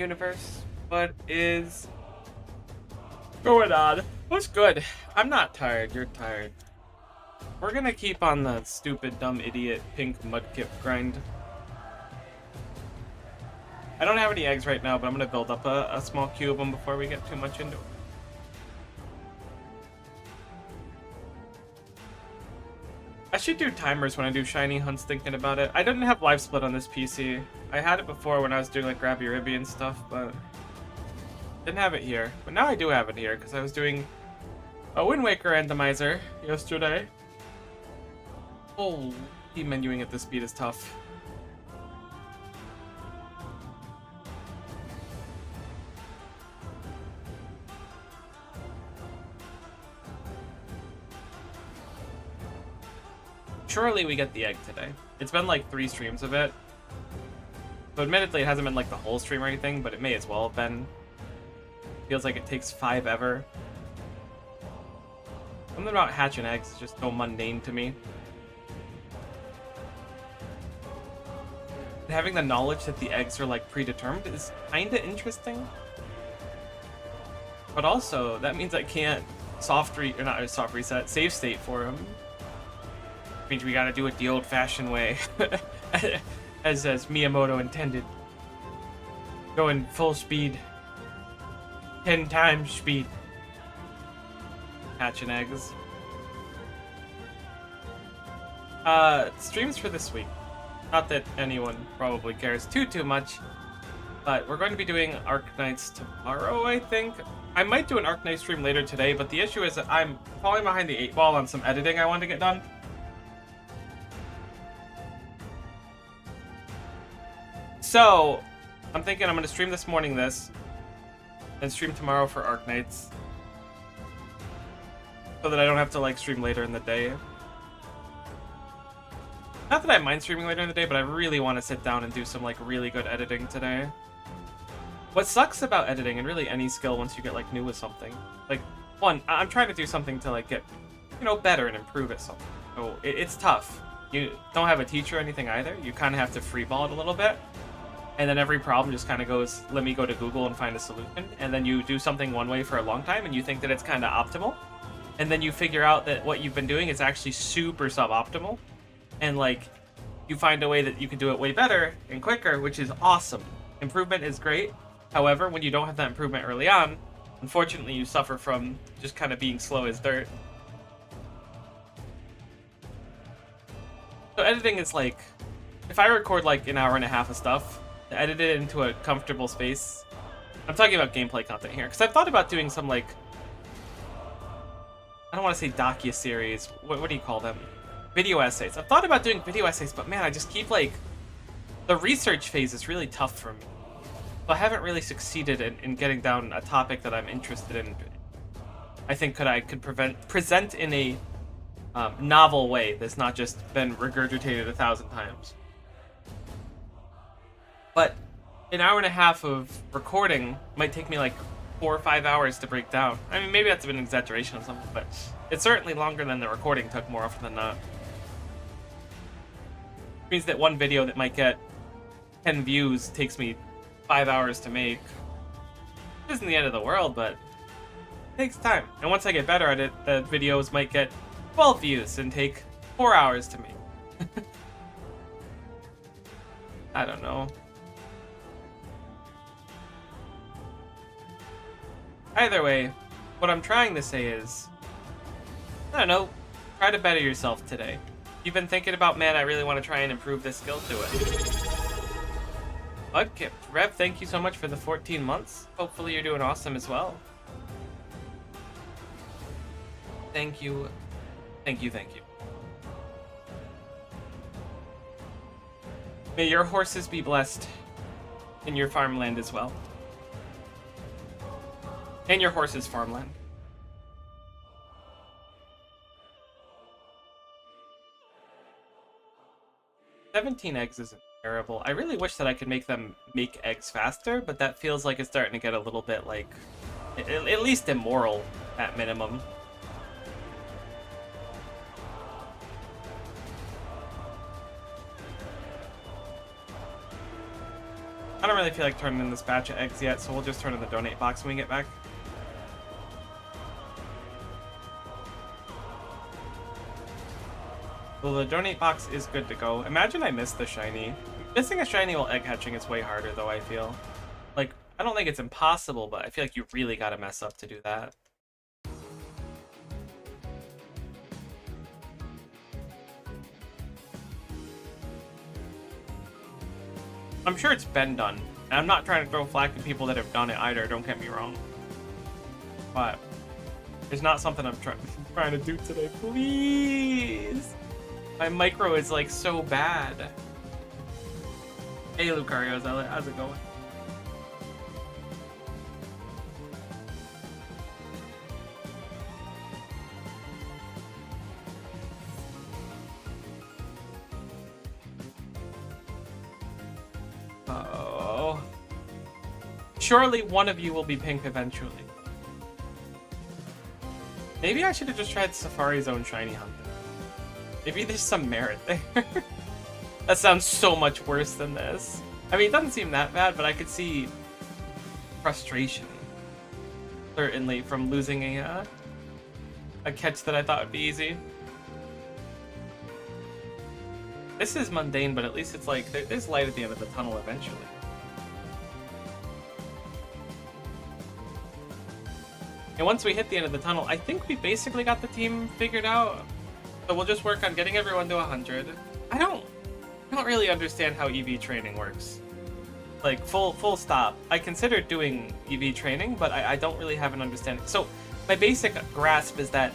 universe. What is going on? What's good? I'm not tired. You're tired. We're gonna keep on the stupid, dumb, idiot, pink mudkip grind. I don't have any eggs right now, but I'm gonna build up a small queue of them before we get too much into it. I should do timers when I do shiny hunts, thinking about it. I didn't have live split on this PC. I had it before when I was doing like Grabby Ribby and stuff, but didn't have it here. But now I do have it here because I was doing a Wind Waker randomizer yesterday. Oh, team menuing at this speed is tough. Surely we get the egg today. It's been like 3 streams of it. So admittedly it hasn't been like the whole stream or anything, but it may as well have been. Feels like it takes 5 ever. Something about hatching eggs is just so mundane to me. And having the knowledge that the eggs are like predetermined is kinda interesting. But also, that means I can't soft reset, save state for them. Means we gotta do it the old-fashioned way, as Miyamoto intended. Going full speed, 10 times speed. Hatching eggs. Streams for this week. Not that anyone probably cares too much, but we're going to be doing Arc Nights tomorrow, I think. I might do an Arc Night stream later today, but the issue is that I'm falling behind the 8 ball on some editing I want to get done. So, I'm thinking I'm going to stream this morning and stream tomorrow for Arc Nights. So that I don't have to like stream later in the day. Not that I mind streaming later in the day, but I really want to sit down and do some like really good editing today. What sucks about editing, and really any skill once you get like new with something, like, one, I'm trying to do something to like get, you know, better and improve at something. So it's tough. You don't have a teacher or anything either. You kind of have to freeball it a little bit. And then every problem just kind of goes, let me go to Google and find a solution. And then you do something one way for a long time and you think that it's kind of optimal. And then you figure out that what you've been doing is actually super suboptimal. And like, you find a way that you can do it way better and quicker, which is awesome. Improvement is great. However, when you don't have that improvement early on, unfortunately you suffer from just kind of being slow as dirt. So editing is like, if I record like an hour and a half of stuff, to edit it into a comfortable space. I'm talking about gameplay content here, because I've thought about doing some like, I don't want to say docu-series, what do you call them? Video essays. I've thought about doing video essays, but man, I just keep like, the research phase is really tough for me. So I haven't really succeeded in getting down a topic that I'm interested in. I think I could present in a novel way that's not just been regurgitated 1,000 times. But an hour and a half of recording might take me like 4 or 5 hours to break down. I mean, maybe that's been an exaggeration of something, but it's certainly longer than the recording took more often than not. It means that one video that might get 10 views takes me 5 hours to make. It isn't the end of the world, but it takes time. And once I get better at it, the videos might get 12 views and take 4 hours to make. I don't know. Either way, what I'm trying to say is, I don't know, try to better yourself today. You've been thinking about, man, I really want to try and improve this skill to it. Mudkip, Rev, thank you so much for the 14 months. Hopefully you're doing awesome as well. Thank you. Thank you, thank you. May your horses be blessed in your farmland as well. And your horse's farmland. "17 eggs isn't terrible. I really wish that I could make them make eggs faster, but that feels like it's starting to get a little bit like, at least immoral at minimum. I don't really feel like turning in this batch of eggs yet, so we'll just turn in the donate box when we get back. Well, the donate box is good to go. Imagine I missed the shiny. Missing a shiny while egg hatching is way harder, though, I feel. Like, I don't think it's impossible, but I feel like you really gotta mess up to do that. I'm sure it's been done. And I'm not trying to throw flack at people that have done it either, don't get me wrong. But it's not something I'm trying to do today. Please! My micro is like so bad. Hey Lucario, how's it going? Oh. Surely one of you will be pink eventually. Maybe I should have just tried Safari Zone Shiny Hunt. Maybe there's some merit there. That sounds so much worse than this. I mean, it doesn't seem that bad, but I could see frustration. Certainly, from losing a catch that I thought would be easy. This is mundane, but at least it's like, there's light at the end of the tunnel eventually. And once we hit the end of the tunnel, I think we basically got the team figured out. So we'll just work on getting everyone to 100. I don't really understand how EV training works. Like, full stop. I considered doing EV training, but I don't really have an understanding. So, my basic grasp is that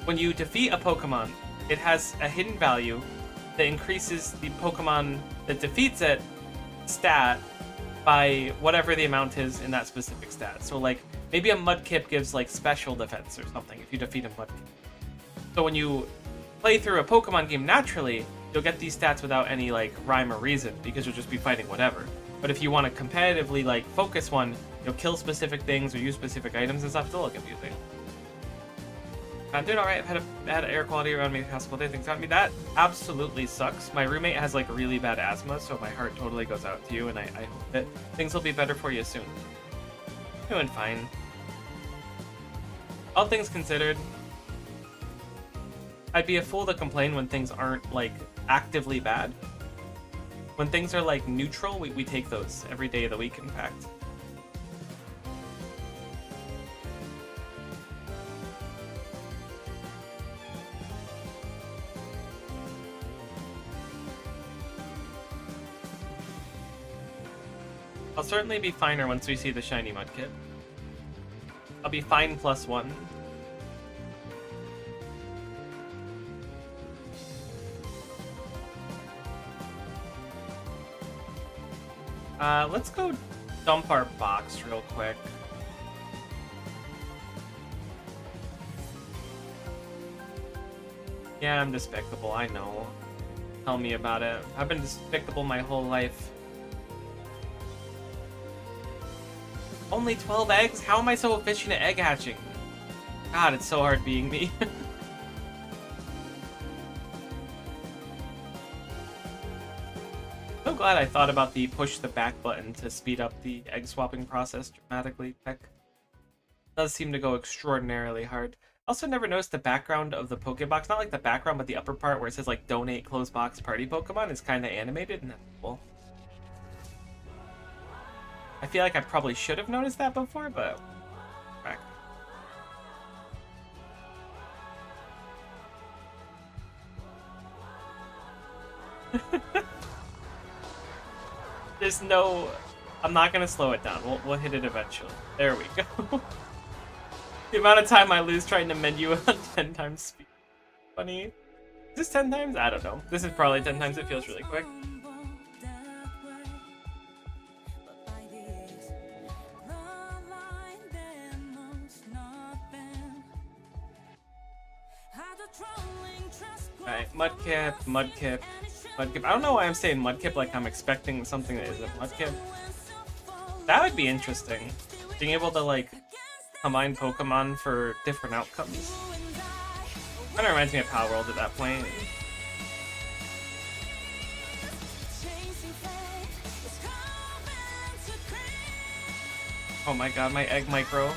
when you defeat a Pokemon, it has a hidden value that increases the Pokemon that defeats it stat by whatever the amount is in that specific stat. So, like, maybe a Mudkip gives, like, special defense or something if you defeat a Mudkip. So when you play through a Pokemon game naturally, you'll get these stats without any, like, rhyme or reason, because you'll just be fighting whatever. But if you want to competitively, like, focus one, you'll kill specific things or use specific items and stuff. It's a little confusing. I'm doing alright. I've had air quality around me the past couple days. Things got me. That absolutely sucks. My roommate has, like, really bad asthma, so my heart totally goes out to you, and I hope that things will be better for you soon. Doing fine. All things considered, I'd be a fool to complain when things aren't, like, actively bad. When things are, like, neutral, we take those every day of the week, in fact. I'll certainly be finer once we see the shiny Mudkip. I'll be fine +1. Let's go dump our box real quick. Yeah, I'm despicable, I know. Tell me about it. I've been despicable my whole life. Only 12 eggs? How am I so efficient at egg hatching? God, it's so hard being me. So glad I thought about the push the back button to speed up the egg swapping process dramatically. Tech does seem to go extraordinarily hard. Also never noticed the background of the Pokebox, not like the background, but the upper part where it says like donate close box party Pokemon is kind of animated, and that's cool. I feel like I probably should have noticed that before, but back. There's no... I'm not going to slow it down. We'll hit it eventually. There we go. The amount of time I lose trying to menu on 10 times speed. Funny. Is this 10 times? I don't know. This is probably 10 times. It feels really quick. Alright, Mudkip, Mudkip, Mudkip. I don't know why I'm saying Mudkip like I'm expecting something that isn't Mudkip. That would be interesting. Being able to, like, combine Pokemon for different outcomes. Kind of reminds me of Power World at that point. Oh my god, my egg micro.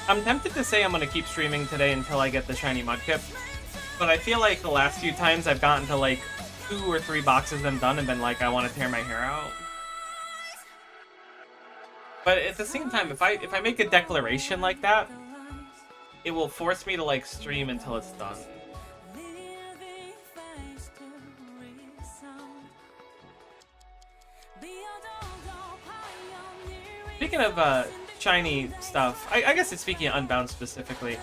I'm tempted to say I'm gonna keep streaming today until I get the shiny mudkip, but I feel like the last few times I've gotten to like 2 or 3 boxes of them done and been like, I want to tear my hair out. But at the same time, if I make a declaration like that, it will force me to like stream until it's done. Speaking of shiny stuff, I guess it's speaking of Unbound specifically.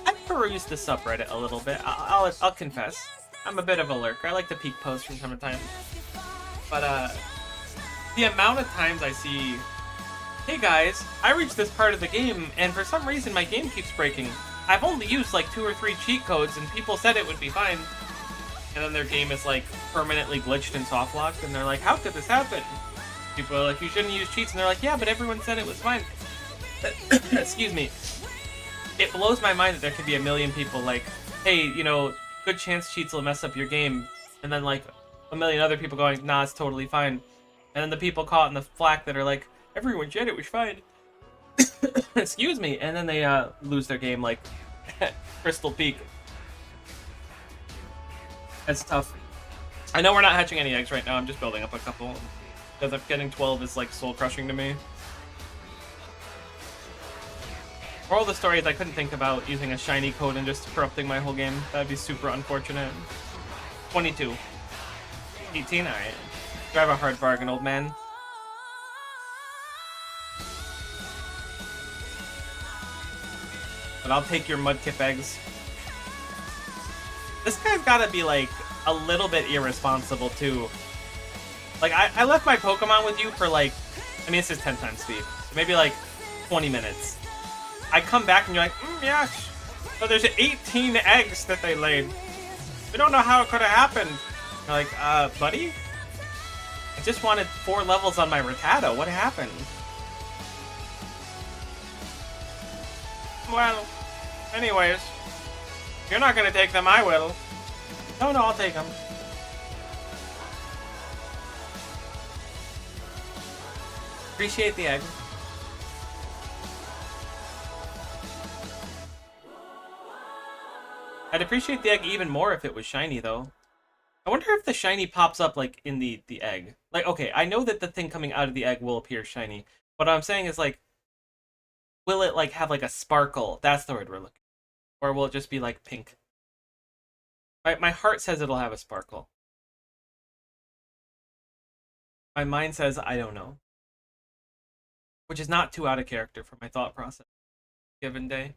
I've perused the subreddit a little bit. I'll confess, I'm a bit of a lurker. I like to peek posts from time to time. But the amount of times I see, hey guys, I reached this part of the game, and for some reason my game keeps breaking. I've only used like 2 or 3 cheat codes, and people said it would be fine. And then their game is like permanently glitched and soft locked, and they're like, how could this happen? People are like, you shouldn't use cheats, and they're like, yeah, but everyone said it was fine. Excuse me. It blows my mind that there could be a million people like, hey, you know, good chance cheats will mess up your game, and then like a million other people going, nah, it's totally fine. And then the people caught in the flack that are like, everyone said it was fine. Excuse me. And then they lose their game like Crystal Peak. That's tough. I know we're not hatching any eggs right now. I'm just building up a couple. Because getting 12 is like soul crushing to me. Moral of the story is I couldn't think about using a shiny code and just corrupting my whole game. That'd be super unfortunate. 22. 18? Alright. Drive a hard bargain, old man. But I'll take your mudkip eggs. This guy's gotta be like a little bit irresponsible too. Like I left my Pokemon with you for like, I mean this is 10 times speed, so maybe like 20 minutes. I come back and you're like, yes, but there's 18 eggs that they laid. We don't know how it could have happened. You're like, buddy? I just wanted 4 levels on my Rattata. What happened? Well, anyways, if you're not gonna take them, I will. No, I'll take them. Appreciate the egg. I'd appreciate the egg even more if it was shiny, though. I wonder if the shiny pops up, like, in the egg. Like, okay, I know that the thing coming out of the egg will appear shiny. What I'm saying is, like, will it, like, have, like, a sparkle? That's the word we're looking for. Or will it just be, like, pink? My heart says it'll have a sparkle. My mind says I don't know. Which is not too out of character for my thought process. Given day.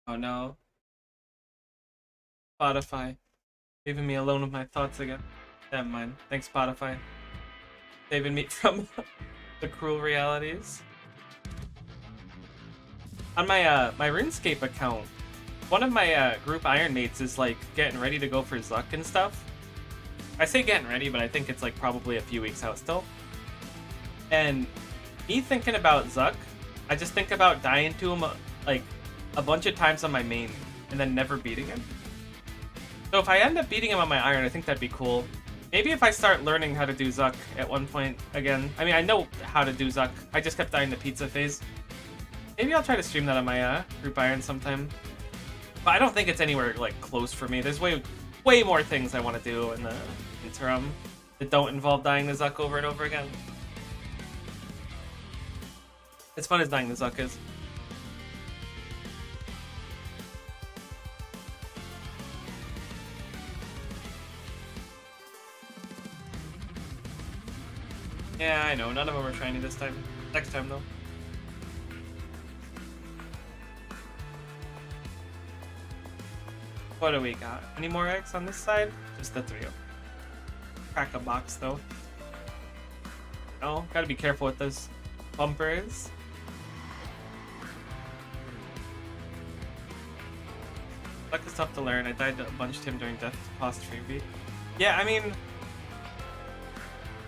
Oh no. Spotify. Leaving me alone with my thoughts again. Never mind. Thanks, Spotify. Saving me from the cruel realities. On my my Runescape account, one of my group Iron Mates is like getting ready to go for Zuck and stuff. I say getting ready, but I think it's like probably a few weeks out still. And me thinking about Zuck, I just think about dying to him like a bunch of times on my main and then never beating him. So if I end up beating him on my Iron, I think that'd be cool. Maybe if I start learning how to do Zuck at one point again. I mean, I know how to do Zuck. I just kept dying the pizza phase. Maybe I'll try to stream that on my group Iron sometime. But I don't think it's anywhere like close for me. There's way more things I want to do in the interim that don't involve dying the Zuck over and over again. As fun as dying the Zuck is. Yeah, I know. None of them are shiny this time. Next time, though. What do we got? Any more eggs on this side? Just the 3. Crack a box, though. No, gotta be careful with those bumpers. Luck is tough to learn. I died a bunch to him during Death Cost Freebie. Yeah, I mean...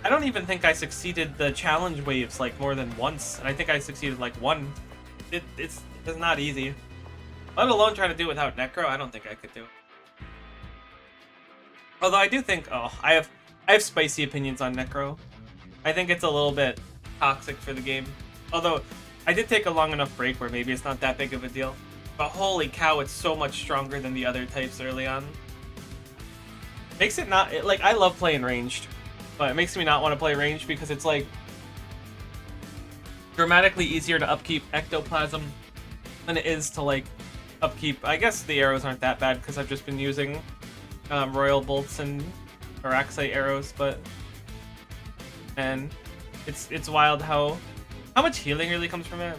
I don't even think I succeeded the challenge waves like more than once, and I think I succeeded like one. It's not easy. Let alone trying to do it without Necro, I don't think I could do it. Although I do think, I have spicy opinions on Necro. I think it's a little bit toxic for the game. Although I did take a long enough break where maybe it's not that big of a deal. But holy cow, it's so much stronger than the other types early on. Makes it not, like, I love playing ranged, but it makes me not want to play ranged because it's like dramatically easier to upkeep ectoplasm than it is to like upkeep. I guess the arrows aren't that bad because I've just been using royal bolts and Araxite arrows, but and it's wild how much healing really comes from it.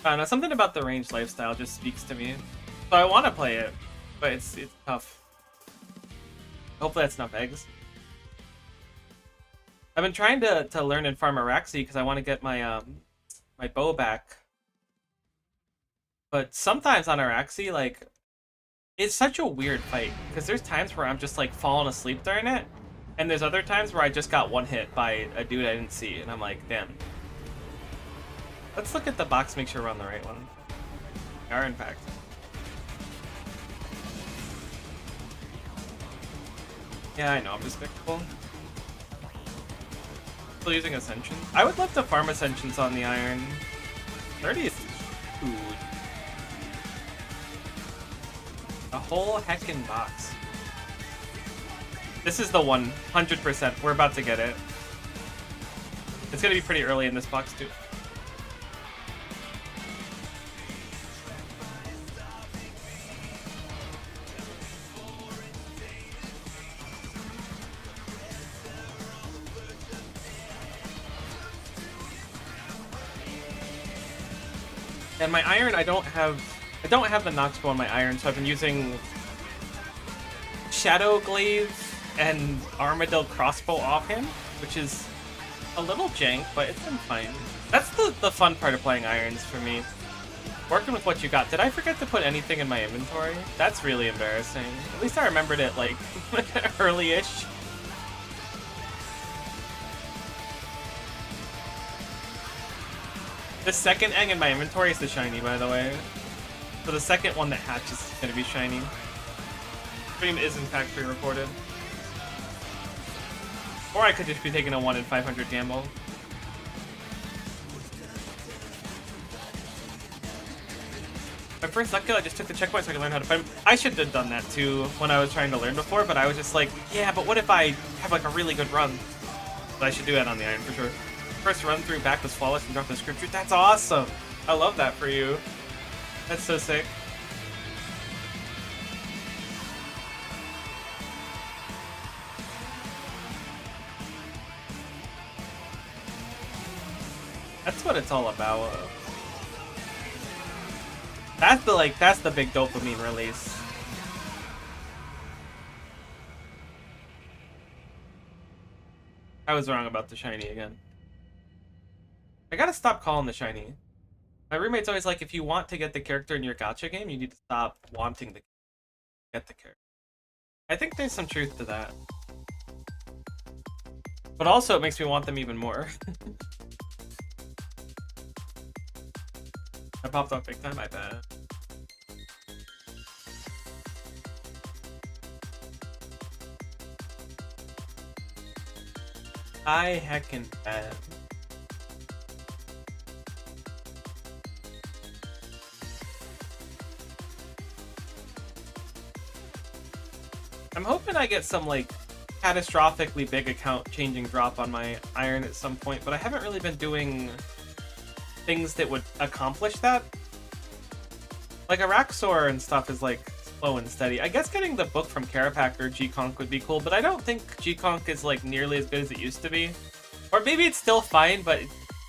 I don't know, something about the ranged lifestyle just speaks to me. So I want to play it, but it's tough. Hopefully that's enough eggs. I've been trying to learn and farm Araxi because I want to get my my bow back. But sometimes on Araxi, like, it's such a weird fight because there's times where I'm just like falling asleep during it, and there's other times where I just got one hit by a dude I didn't see, and I'm like, damn. Let's look at the box, make sure we're on the right one. We are, in fact. Yeah, I know, I'm despicable. Still using Ascension. I would love to farm Ascensions on the Iron. 30 is food. A whole heckin' box. This is the one, 100%. We're about to get it. It's gonna be pretty early in this box, too. And my iron, I don't have the Noxbow on my iron, so I've been using Shadow Glaive and Armadillo Crossbow offhand, which is a little jank, but it's been fine. That's the fun part of playing irons for me. Working with what you got. Did I forget to put anything in my inventory? That's really embarrassing. At least I remembered it, like, early-ish. The second egg in my inventory is the shiny, by the way. So the second one that hatches is going to be shiny. Stream is in fact pre-recorded. Or I could just be taking a 1 in 500 gamble. My first luck kill, I just took the checkpoint so I could learn how to fight him. I should have done that too when I was trying to learn before, but I was just like, yeah, but what if I have like a really good run? So I should do that on the iron for sure. First run through back was flawless and dropped the scripture. That's awesome! I love that for you. That's so sick. That's what it's all about. That's the big dopamine release. I was wrong about the shiny again. I gotta stop calling the shiny. My roommate's always like, if you want to get the character in your gacha game, you need to stop wanting to get the character. I think there's some truth to that. But also, it makes me want them even more. I popped off big time, I bet. I heckin' bet. I'm hoping I get some, like, catastrophically big account changing drop on my iron at some point, but I haven't really been doing things that would accomplish that. Like, Araxor and stuff is, like, slow and steady. I guess getting the book from Kerapac or G-Conk would be cool, but I don't think G-Conk is, like, nearly as good as it used to be. Or maybe it's still fine, but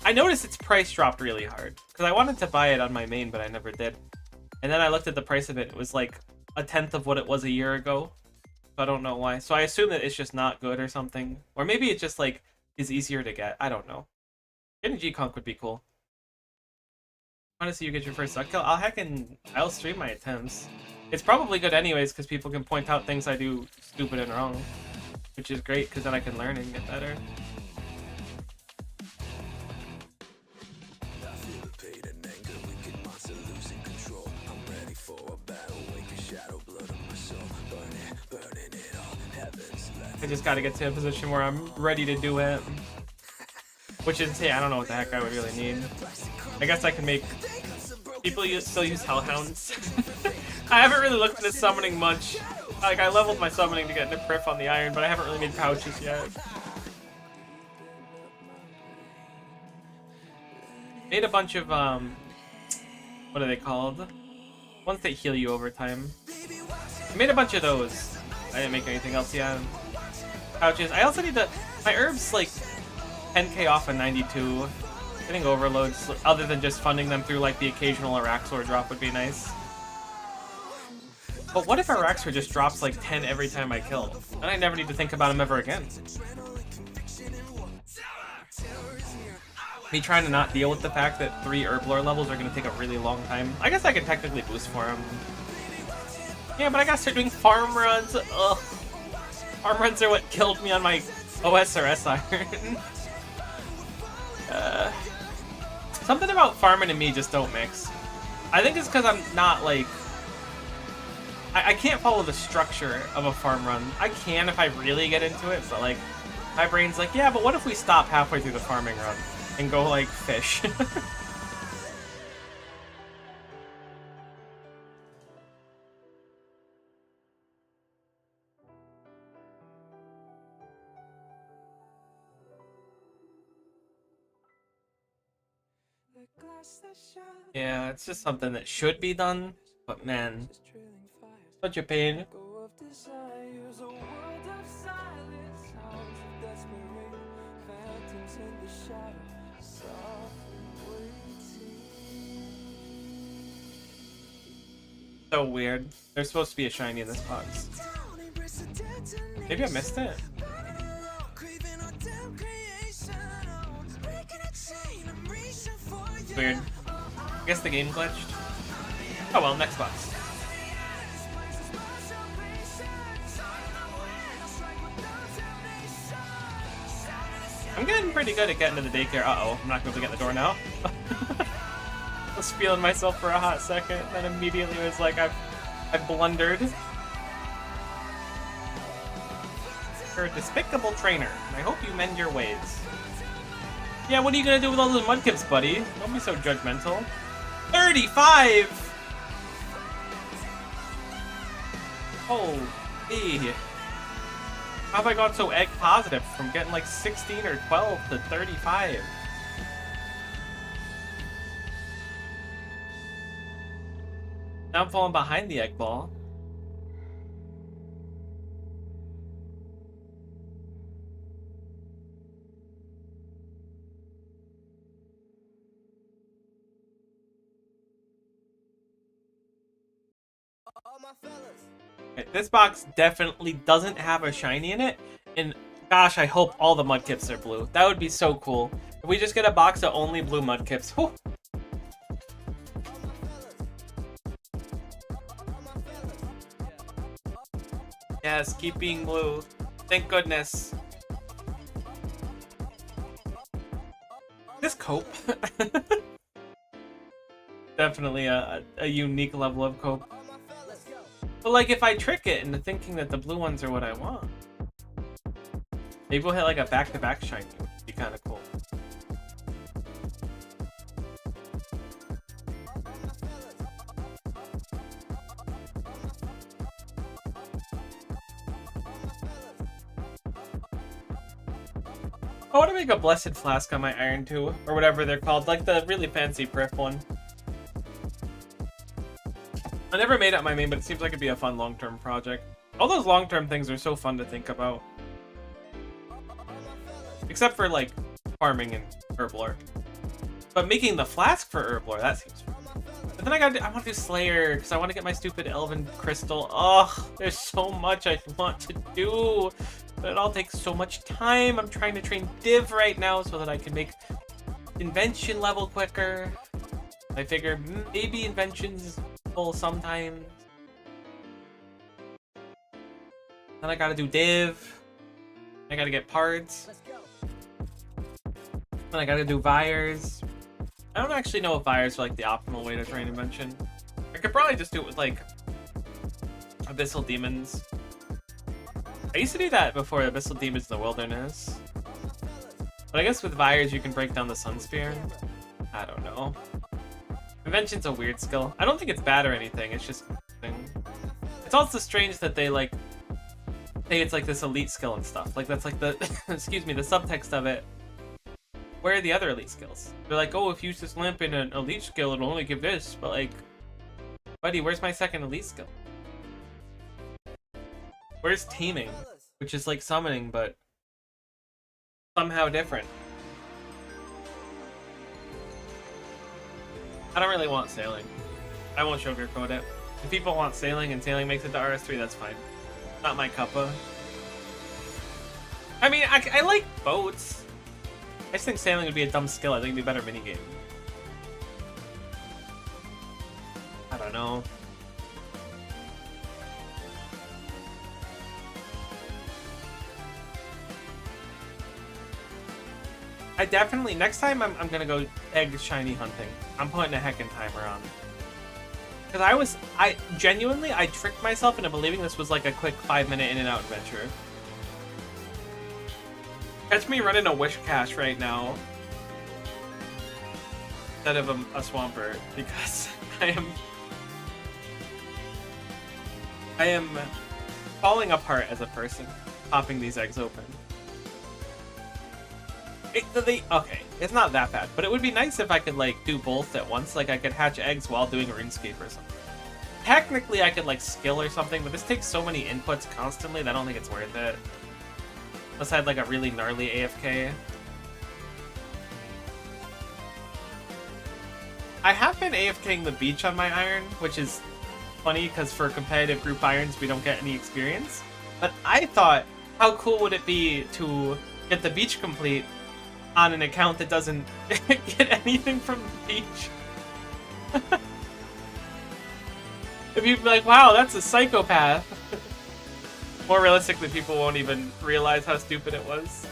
I noticed its price dropped really hard. Because I wanted to buy it on my main, but I never did. And then I looked at the price of it. It was, like, 1/10 of what it was a year ago. I don't know why. So I assume that it's just not good or something. Or maybe it just, like, is easier to get. I don't know. Getting G-Conk would be cool. I want to see you get your first suck kill. I'll stream my attempts. It's probably good anyways, because people can point out things I do stupid and wrong. Which is great, because then I can learn and get better. I just gotta get to a position where I'm ready to do it. Which is, hey, I don't know what the heck I would really need. I guess I can make... People still use hellhounds. I haven't really looked into summoning much. Like, I leveled my summoning to get Nippriff on the iron, but I haven't really made pouches yet. Made a bunch of, what are they called? Ones that heal you over time. I made a bunch of those. I didn't make anything else yet. Pouches. I also need to... My herbs, like, 10k off of 92. Getting overloads, other than just funding them through, like, the occasional Araxor drop would be nice. But what if Araxor just drops, like, 10 every time I kill? Then I never need to think about him ever again. Me trying to not deal with the fact that 3 Herblore levels are going to take a really long time. I guess I can technically boost for him. Yeah, but I gotta start doing farm runs. Ugh. Farm runs are what killed me on my OSRS iron. Something about farming and me just don't mix. I think it's because I'm not, like... I can't follow the structure of a farm run. I can if I really get into it, but, like, my brain's like, yeah, but what if we stop halfway through the farming run and go, like, fish? Yeah, it's just something that should be done, but man, such a pain. So weird. There's supposed to be a shiny in this box. Maybe I missed it. Weird. I guess the game glitched. Oh well, next box. I'm getting pretty good at getting to the daycare. Uh-oh, I'm not going to get in the door now. I was feeling myself for a hot second, then immediately was like, I blundered. You're a despicable trainer, and I hope you mend your ways. Yeah, what are you gonna do with all those mudkips, buddy? Don't be so judgmental. 35! Holy. How have I gone so egg positive from getting like 16 or 12 to 35? Now I'm falling behind the egg ball. Okay, this box definitely doesn't have a shiny in it, and gosh, I hope all the mudkips are blue. That would be so cool. If we just get a box of only blue mudkips. Whew. Yes, keep being blue. Thank goodness. This cope. Definitely a unique level of cope. But like, if I trick it into thinking that the blue ones are what I want, maybe we'll hit like a back-to-back shiny, which would be kind of cool. I want to make a Blessed Flask on my Iron 2, or whatever they're called, like the really fancy Priff one. I never made up my main, but it seems like it'd be a fun long-term project. All those long-term things are so fun to think about. Except for, like, farming and Herblore. But making the flask for Herblore, that seems fun. But then I want to do Slayer, because I want to get my stupid Elven Crystal. Ugh, there's so much I want to do. But it all takes so much time. I'm trying to train Div right now so that I can make Invention level quicker. I figure maybe Invention's full sometimes. Then I gotta do div. I gotta get parts. Then I gotta do Vires. I don't actually know if Vires are like the optimal way to train Invention. I could probably just do it with like Abyssal Demons. I used to do that before Abyssal Demons in the Wilderness. But I guess with Vires you can break down the Sun Spear. I don't know. Invention's a weird skill. I don't think it's bad or anything, it's just... It's also strange that they like... say it's like this elite skill and stuff. Like that's like the... excuse me, the subtext of it. Where are the other elite skills? They're like, oh, if you use this lamp in an elite skill, it'll only give this. But like... buddy, where's my second elite skill? Where's Taming? Which is like summoning, but... somehow different. I don't really want Sailing. I won't sugarcoat it. If people want Sailing and Sailing makes it to RS3, that's fine. Not my cuppa. I mean, I like boats. I just think Sailing would be a dumb skill. I think it'd be a better minigame. I don't know. I definitely, next time I'm gonna go egg shiny hunting. I'm putting a heckin' timer on. Because I genuinely, I tricked myself into believing this was like a quick 5-minute in and out adventure. Catch me running a Wish Cache right now. Instead of a Swampert, because I am falling apart as a person, popping these eggs open. Okay, it's not that bad, but it would be nice if I could like do both at once. Like I could hatch eggs while doing RuneScape or something. Technically I could like skill or something, but this takes so many inputs constantly that I don't think it's worth it. Unless I had like a really gnarly AFK. I have been AFKing the beach on my iron, which is funny because for competitive group irons we don't get any experience. But I thought, how cool would it be to get the beach complete on an account that doesn't get anything from the beach? If you'd be like, wow, that's a psychopath. More realistically, people won't even realize how stupid it was.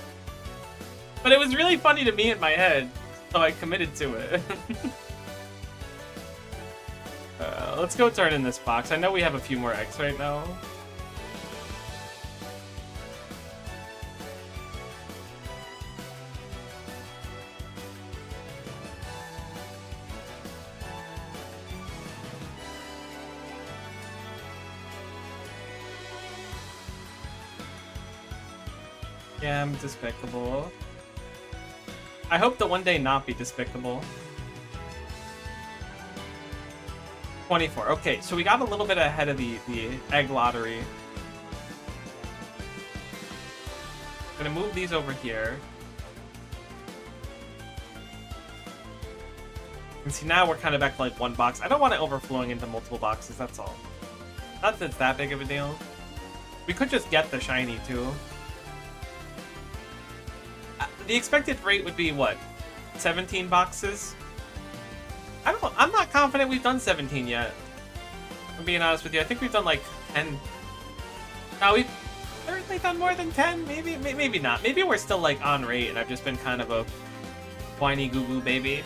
But it was really funny to me in my head, so I committed to it. Let's go turn in this box. I know we have a few more eggs right now. Yeah, I'm despicable. I hope to one day not be despicable. 24. Okay, so we got a little bit ahead of the egg lottery. I'm gonna move these over here. And see, now we're kind of back to like one box. I don't want it overflowing into multiple boxes, that's all. Not that it's that big of a deal. We could just get the shiny too. The expected rate would be what? 17 boxes? I'm not confident we've done 17 yet. I'm being honest with you. I think we've done like 10. No, we've certainly done more than 10. Maybe not. Maybe we're still like on rate and I've just been kind of a whiny goo-goo baby.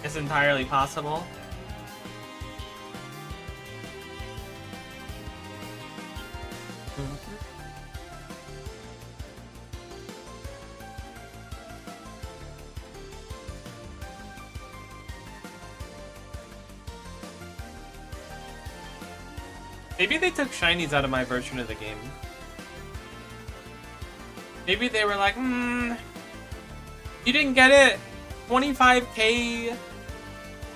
It's entirely possible. Maybe they took shinies out of my version of the game. Maybe they were like, you didn't get it. 25k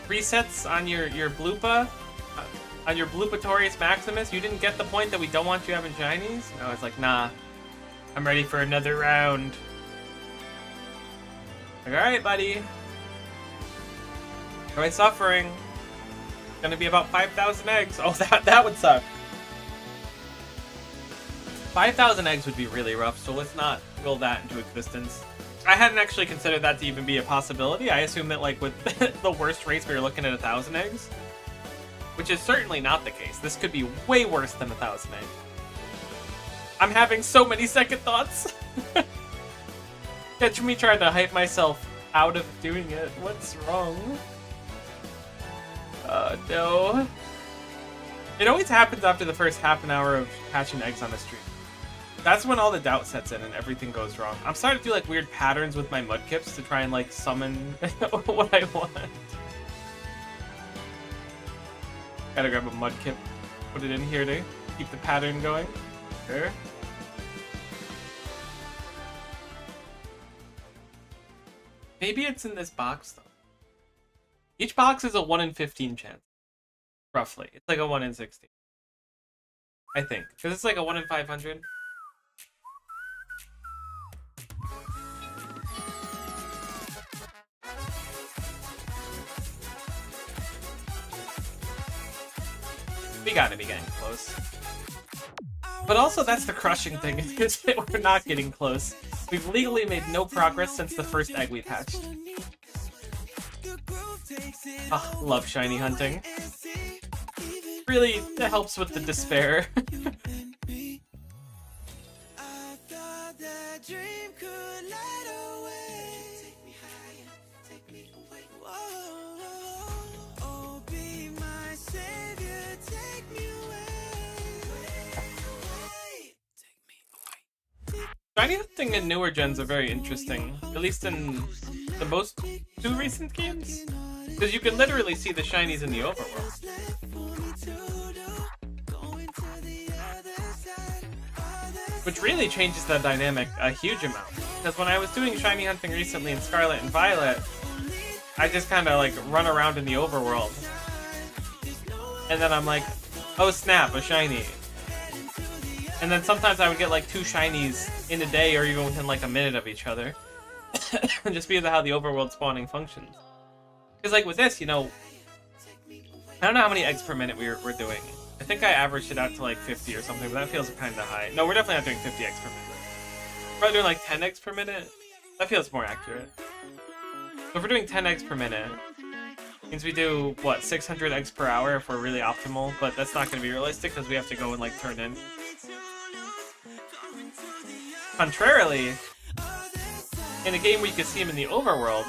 resets on your Bloopa, on your Bloopatorius Maximus. You didn't get the point that we don't want you having shinies? No, it's like, nah. I'm ready for another round. Like, alright, buddy. Try suffering. Gonna be about 5,000 eggs. Oh, that would suck. 5,000 eggs would be really rough, so let's not will that into existence. I hadn't actually considered that to even be a possibility. I assumed that, like, with the worst race, we were looking at 1,000 eggs. Which is certainly not the case. This could be way worse than 1,000 eggs. I'm having so many second thoughts. Catch me trying to hype myself out of doing it. What's wrong? No. It always happens after the first half an hour of hatching eggs on a stream. That's when all the doubt sets in and everything goes wrong. I'm starting to do like weird patterns with my mudkips to try and like summon what I want. Gotta grab a mudkip, put it in here to keep the pattern going. Sure. Maybe it's in this box though. Each box is a 1 in 15 chance. Roughly. It's like a 1 in 16. I think. Because it's like a 1 in 500. We gotta be getting close. But also, that's the crushing thing, is that we're not getting close. We've legally made no progress since the first egg we've hatched. Ah, love shiny hunting. Really, that helps with the despair. Shiny hunting in newer gens are very interesting, at least in the most two recent games, because you can literally see the shinies in the overworld. Which really changes the dynamic a huge amount, because when I was doing shiny hunting recently in Scarlet and Violet, I just kind of like run around in the overworld, and then I'm like, oh snap, a shiny. And then sometimes I would get like 2 shinies in a day or even within like a minute of each other. Just because of how the overworld spawning functions. Because like with this, you know, I don't know how many eggs per minute we're doing. I think I averaged it out to like 50 or something, but that feels kind of high. No, we're definitely not doing 50 eggs per minute. We're probably doing like 10 eggs per minute. That feels more accurate. So if we're doing 10 eggs per minute, means we do, what, 600 eggs per hour if we're really optimal, but that's not going to be realistic because we have to go and like turn in. Contrarily, in a game where you could see him in the overworld,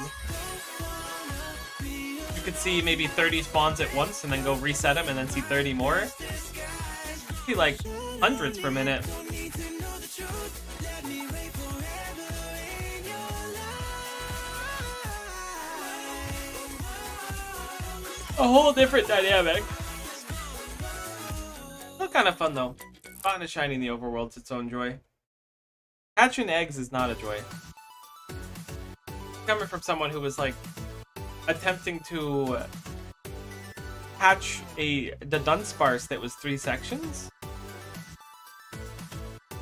you could see maybe 30 spawns at once and then go reset them and then see 30 more. See like hundreds per minute. A whole different dynamic. Still kind of fun though. Fun and shiny in the overworld's its own joy. Hatching eggs is not a joy. Coming from someone who was like attempting to hatch the Dunsparce that was 3 sections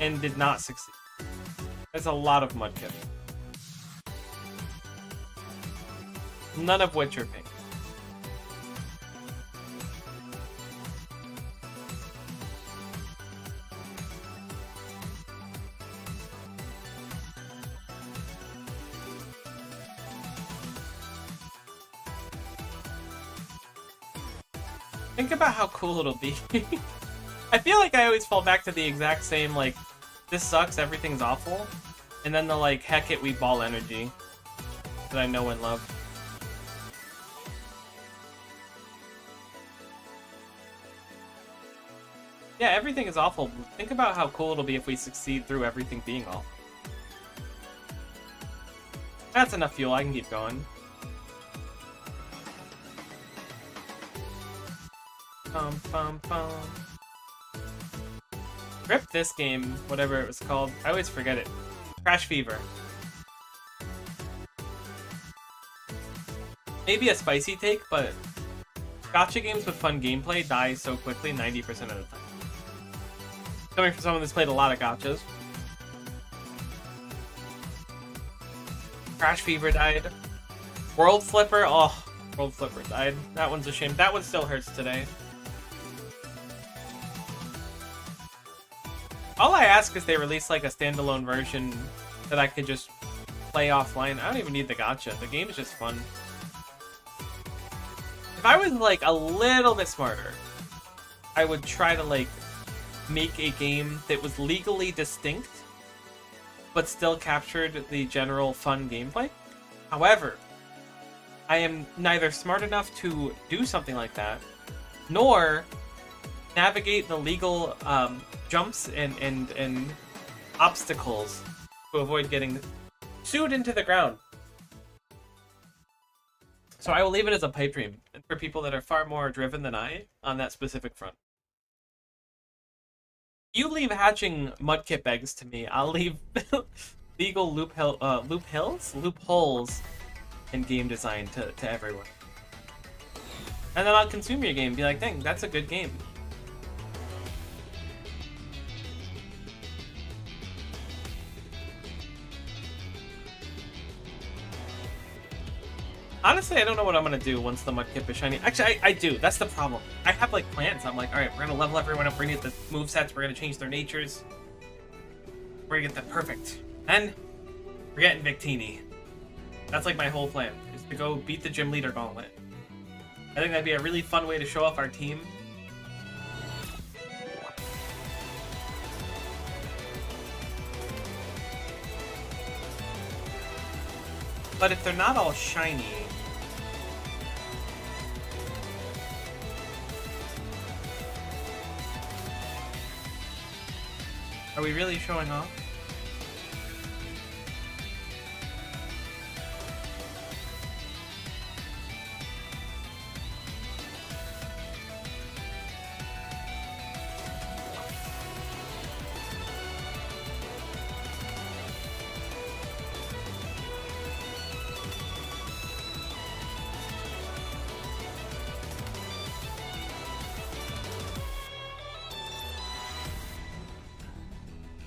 and did not succeed. That's a lot of mudkip. None of which are pink. Think about how cool it'll be. I feel like I always fall back to the exact same, like, this sucks, everything's awful, and then the, like, heck it, we ball energy that I know and love. Yeah, everything is awful. Think about how cool it'll be if we succeed through everything being awful. That's enough fuel, I can keep going. Rip this game, whatever it was called. I always forget it. Crash Fever. Maybe a spicy take, but gacha games with fun gameplay die so quickly 90% of the time. Coming from someone that's played a lot of gachas. Crash Fever died. World Flipper, oh, World Flipper died. That one's a shame. That one still hurts today. All I ask is they release like a standalone version that I could just play offline. I don't even need the gacha. The game is just fun. If I was like a little bit smarter, I would try to like make a game that was legally distinct, but still captured the general fun gameplay. However, I am neither smart enough to do something like that, nor navigate the legal jumps and obstacles to avoid getting sued into the ground. So I will leave it as a pipe dream, and for people that are far more driven than I on that specific front. You leave hatching mudkip eggs to me. I'll leave legal loopholes in game design to everyone. And then I'll consume your game and be like, dang, that's a good game. Honestly, I don't know what I'm gonna do once the mudkip is shiny. Actually, I do. That's the problem. I have like plans. I'm like, all right, we're gonna level everyone up. We're gonna get the movesets. We're gonna change their natures. We're gonna get that perfect. And we're getting Victini. That's like my whole plan, is to go beat the gym leader gauntlet. I think that'd be a really fun way to show off our team. But if they're not all shiny... Are we really showing off?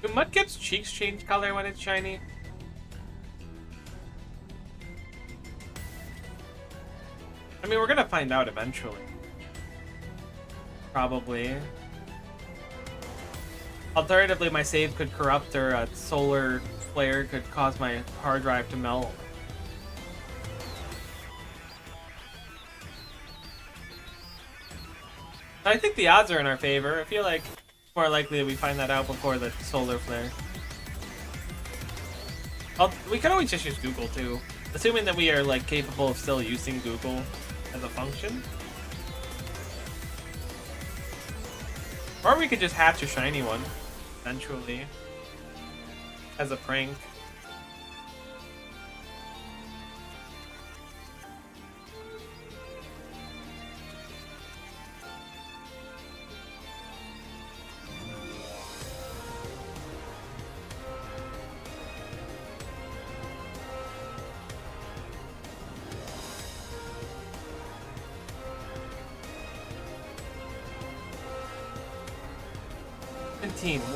Do Mudkip's cheeks change color when it's shiny? I mean, we're gonna find out eventually. Probably. Alternatively, my save could corrupt, or a solar flare could cause my hard drive to melt. I think the odds are in our favor. I feel like it's more likely that we find that out before the solar flare. We can always just use Google too, assuming that we are like capable of still using Google as a function. Or we could just hatch a shiny one eventually as a prank.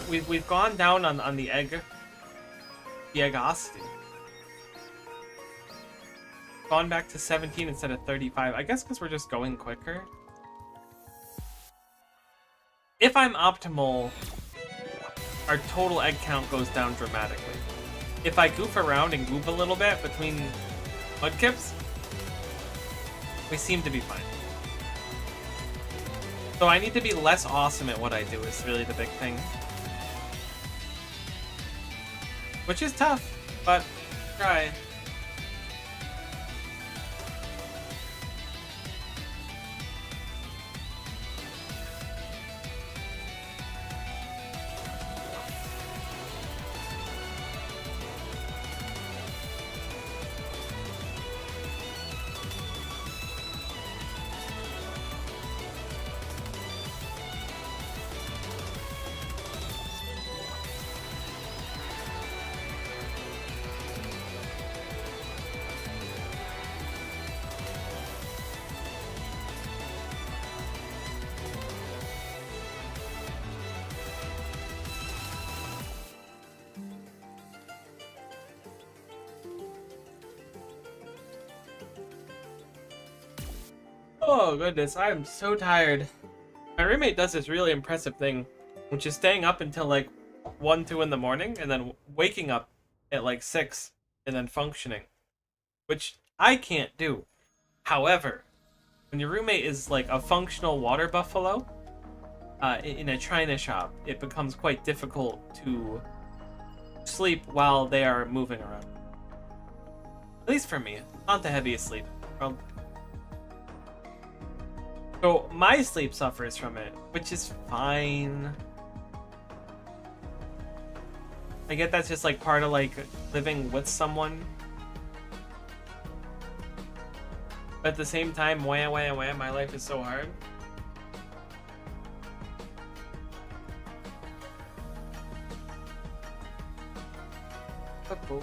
We've gone down on the eggosity. Gone back to 17 instead of 35. I guess because we're just going quicker. If I'm optimal, our total egg count goes down dramatically. If I goof around and goof a little bit between mudkips, we seem to be fine. So I need to be less awesome at what I do is really the big thing. Which is tough, but try. Oh goodness, I am so tired. My roommate does this really impressive thing, which is staying up until like 1, 2 in the morning, and then waking up at like 6, and then functioning. Which I can't do. However, when your roommate is like a functional water buffalo, in a china shop, it becomes quite difficult to sleep while they are moving around. At least for me, not the heaviest sleep. So my sleep suffers from it, which is fine. I get that's just like part of like living with someone. But at the same time, wham, my life is so hard. Cool.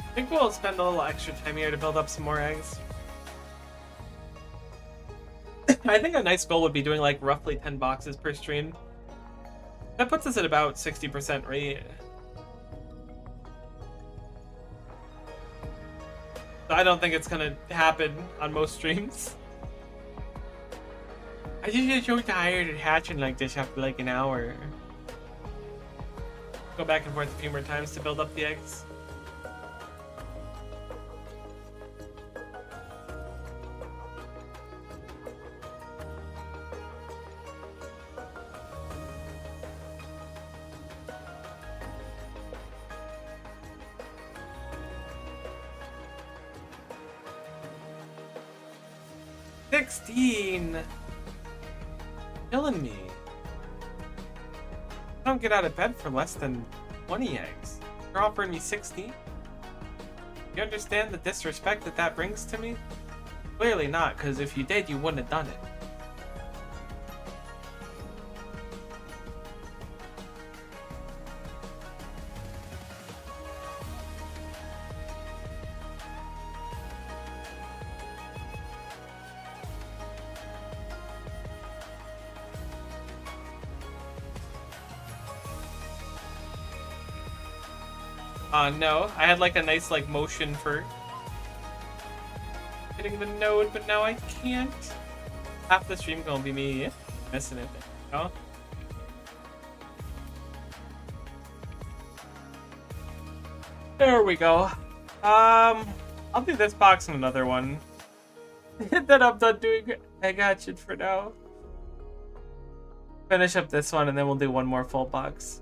I think we'll spend a little extra time here to build up some more eggs. I think a nice goal would be doing like roughly 10 boxes per stream. That puts us at about 60% rate. So I don't think it's gonna happen on most streams. I just get so tired of hatching like this after like an hour. Go back and forth a few more times to build up the eggs. Killing me. I don't get out of bed for less than 20 eggs. You're offering me 16? You understand the disrespect that brings to me? Clearly not, because if you did, you wouldn't have done it. No, I had like a nice like motion for hitting the node, but now I can't. Half the stream gonna be me missing it. Oh. There we go. I'll do this box and another one. Then I'm done doing egg hatchet for now. Finish up this one and then we'll do one more full box.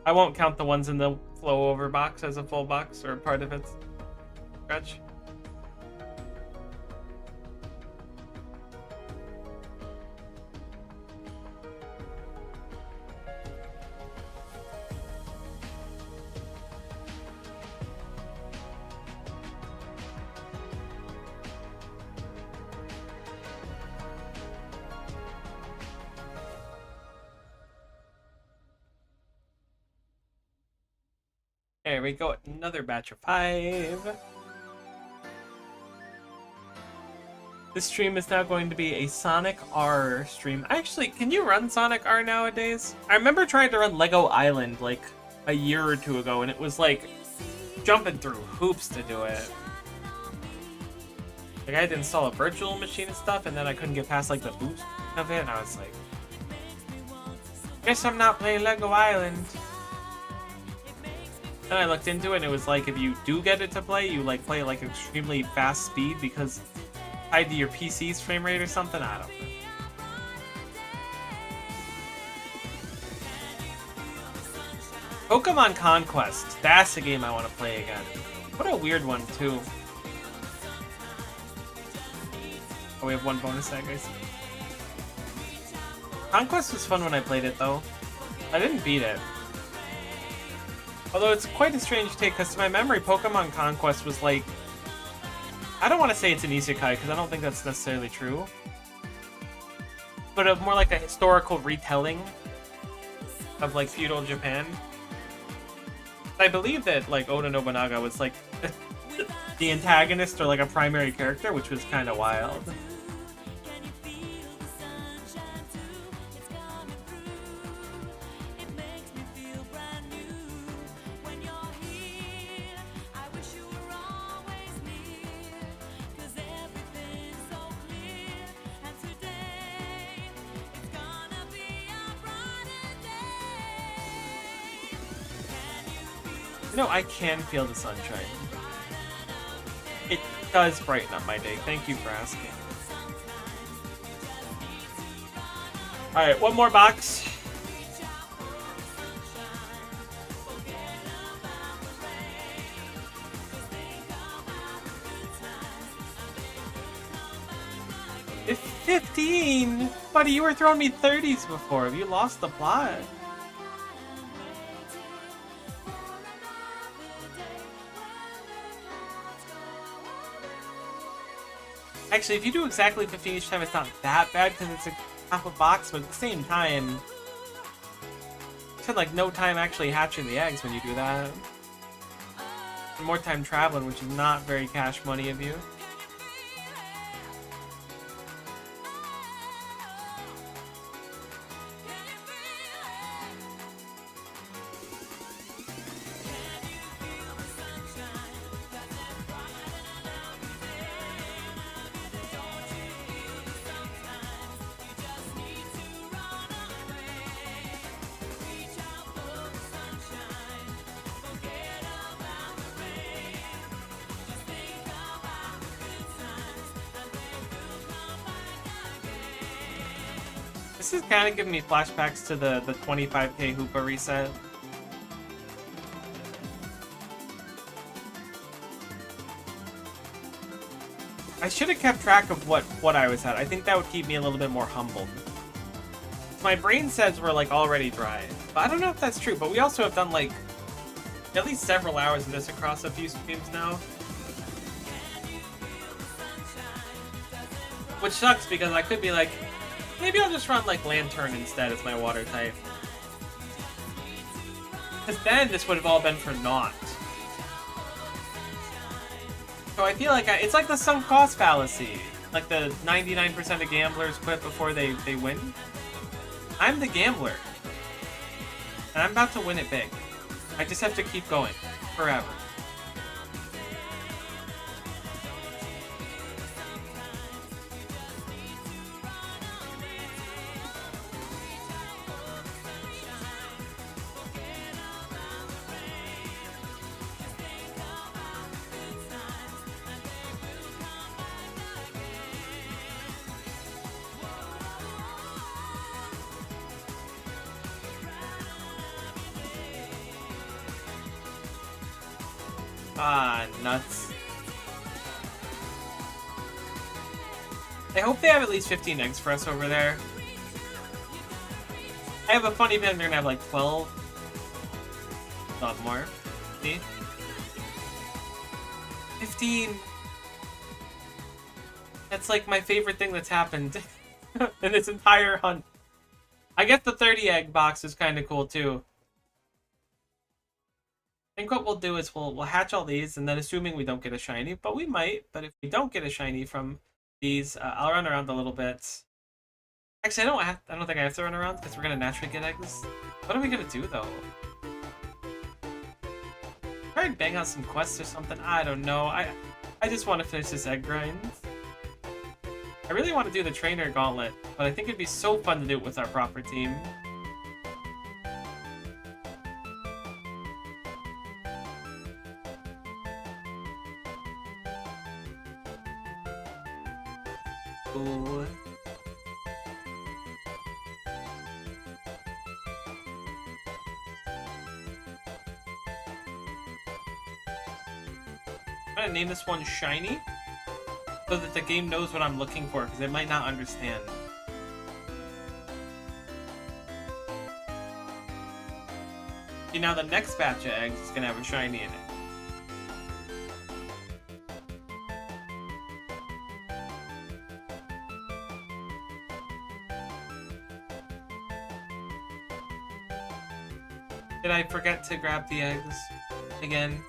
I won't count the ones in the flow over box as a full box or part of its stretch. There we go, another batch of 5. This stream is now going to be a Sonic R stream. Actually, can you run Sonic R nowadays? I remember trying to run Lego Island like a year or two ago, and it was like jumping through hoops to do it. Like I had to install a virtual machine and stuff, and then I couldn't get past like the boost of it, and I was like, guess I'm not playing Lego Island. Then I looked into it and it was like if you do get it to play, you like play at like extremely fast speed because tied to your PC's frame rate or something. I don't know. Pokemon Conquest. That's a game I want to play again. What a weird one too. Oh, we have one bonus egg, guys. Conquest was fun when I played it though. I didn't beat it. Although it's quite a strange take, because to my memory, Pokemon Conquest was like... I don't want to say it's an isekai, because I don't think that's necessarily true. But more like a historical retelling of, like, feudal Japan. I believe that, like, Oda Nobunaga was, like, the antagonist or, like, a primary character, which was kind of wild. No, I can feel the sunshine. It does brighten up my day. Thank you for asking. Alright, one more box. It's 15! Buddy, you were throwing me 30s before. Have you lost the plot? Actually, if you do exactly 15 each time, it's not that bad because it's a half a box, but at the same time, you spend like no time actually hatching the eggs when you do that. And more time traveling, which is not very cash money of you. This is kind of giving me flashbacks to the 25k Hoopa reset. I should have kept track of what I was at. I think that would keep me a little bit more humbled. My brain says we're like already dry, but I don't know if that's true. But we also have done like at least several hours of this across a few streams now. Which sucks because I could be like, maybe I'll just run like Lantern instead as my water type. Because then this would have all been for naught. So I feel like it's like the sunk cost fallacy. Like the 99% of gamblers quit before they win. I'm the gambler. And I'm about to win it big. I just have to keep going. Forever. Ah, nuts. I hope they have at least 15 eggs for us over there. I have a funny feeling they're gonna have like 12. Not more. See? 15! That's like my favorite thing that's happened in this entire hunt. I guess the 30 egg box is kind of cool too. I think what we'll do is we'll hatch all these, and then assuming we don't get a shiny, but we might. But if we don't get a shiny from these, I'll run around a little bit. Actually, I don't think I have to run around because we're gonna naturally get eggs. What are we gonna do though? Try and bang out some quests or something. I don't know. I just want to finish this egg grind. I really want to do the trainer gauntlet, but I think it'd be so fun to do it with our proper team. Ooh. I'm gonna name this one Shiny, so that the game knows what I'm looking for, because it might not understand. See, now the next batch of eggs is gonna have a shiny in it. Did I forget to grab the eggs again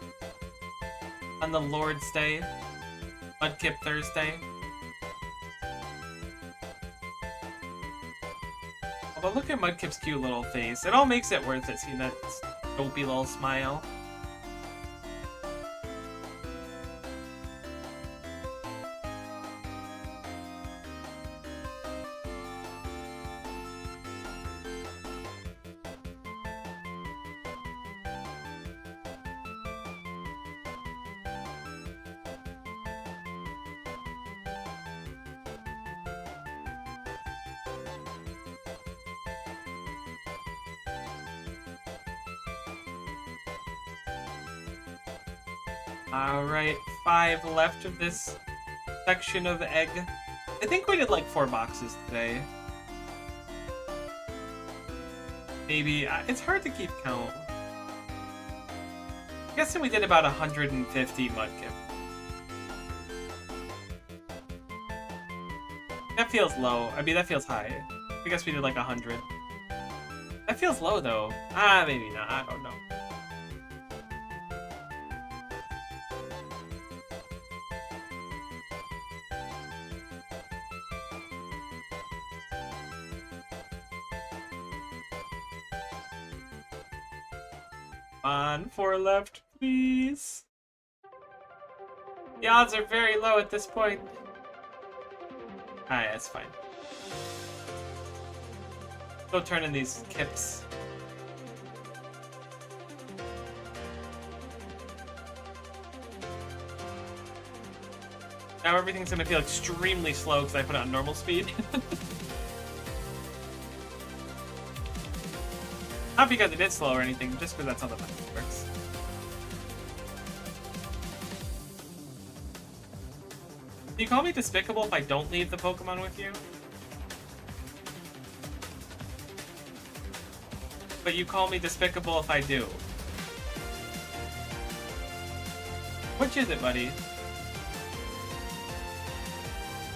on the Lord's Day? Mudkip Thursday? Oh, but look at Mudkip's cute little face. It all makes it worth it, seeing that dopey little smile. Alright, 5 left of this section of egg. I think we did like 4 boxes today. Maybe. It's hard to keep count. I'm guessing we did about 150 Mudkip. That feels low. I mean, that feels high. I guess we did like 100. That feels low, though. Maybe not. I don't know. Come on, 4 left, please. The odds are very low at this point. Alright, that's fine. Go turn in these kips. Now everything's gonna feel extremely slow because I put it on normal speed. Not because it is slow or anything, just because that's how the method works. Do you call me despicable if I don't leave the Pokemon with you? But you call me despicable if I do. Which is it, buddy?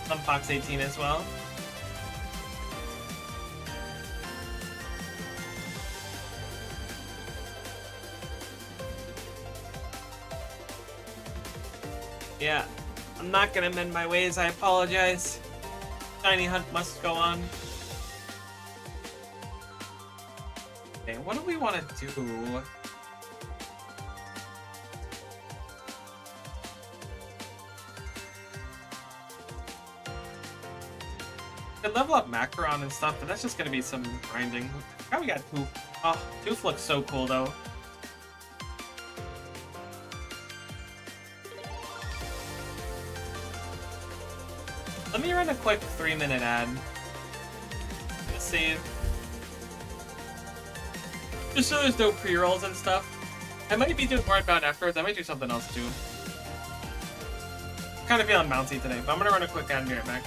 I'm Fox 18 as well. Yeah, I'm not gonna mend my ways, I apologize. Shiny hunt must go on. Okay, what do we want to do? Could level up Macron and stuff, but that's just gonna be some grinding. How we got Toof? Oh, Toof looks so cool though. Let me run a quick 3-minute ad. Let's save. Just so there's no pre-rolls and stuff. I might be doing more outbound afterwards. I might do something else too. Kind of feeling bouncy today, but I'm gonna run a quick ad and be right back.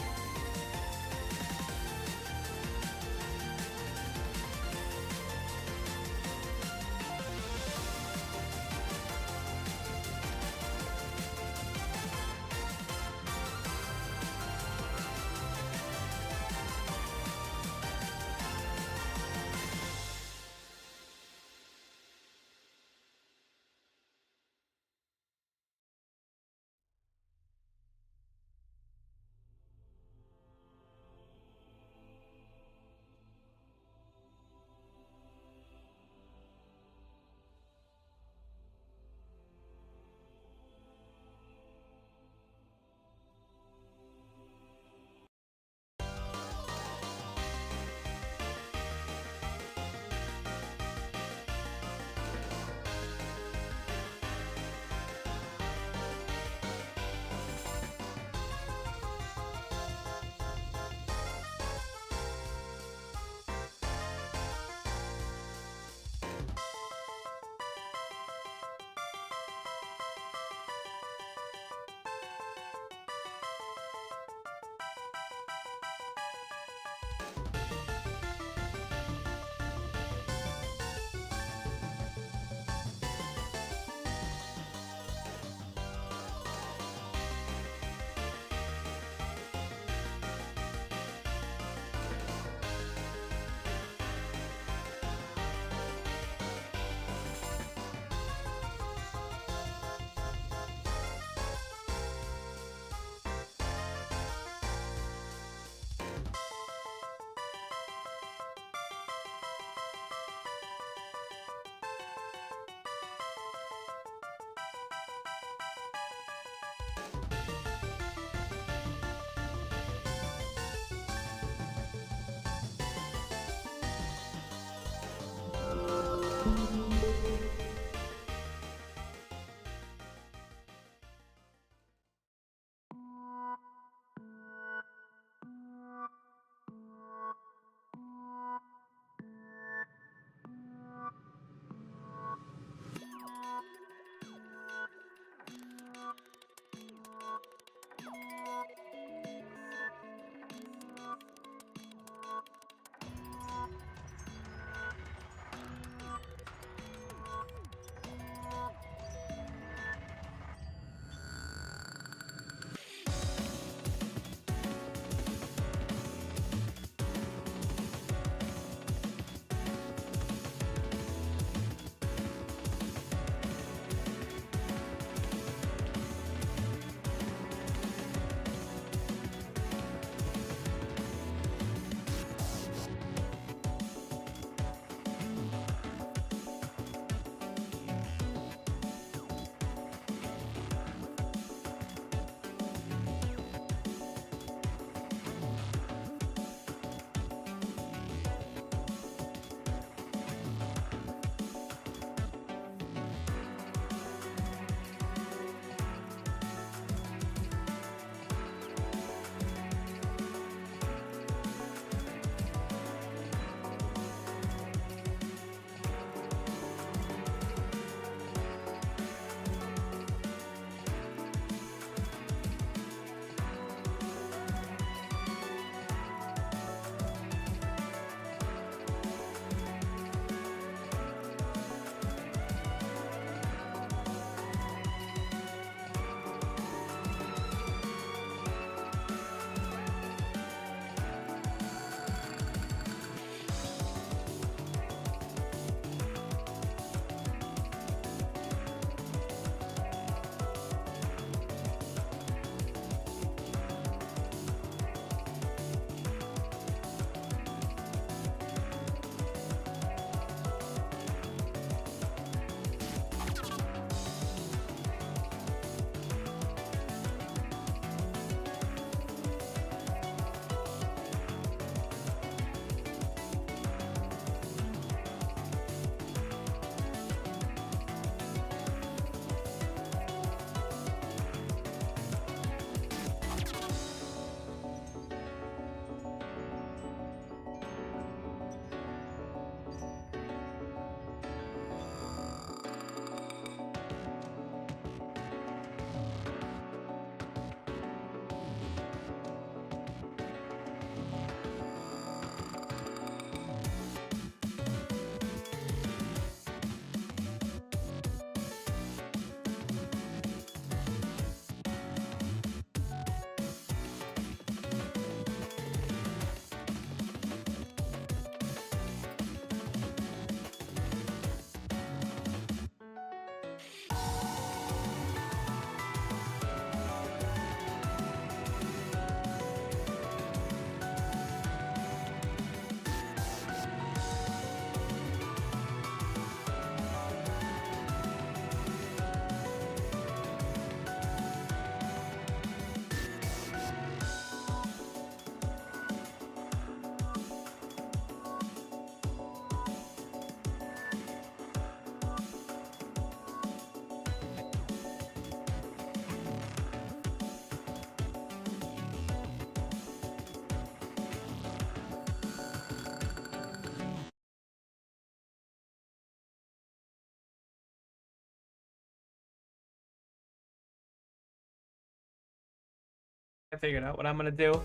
I figured out what I'm gonna do.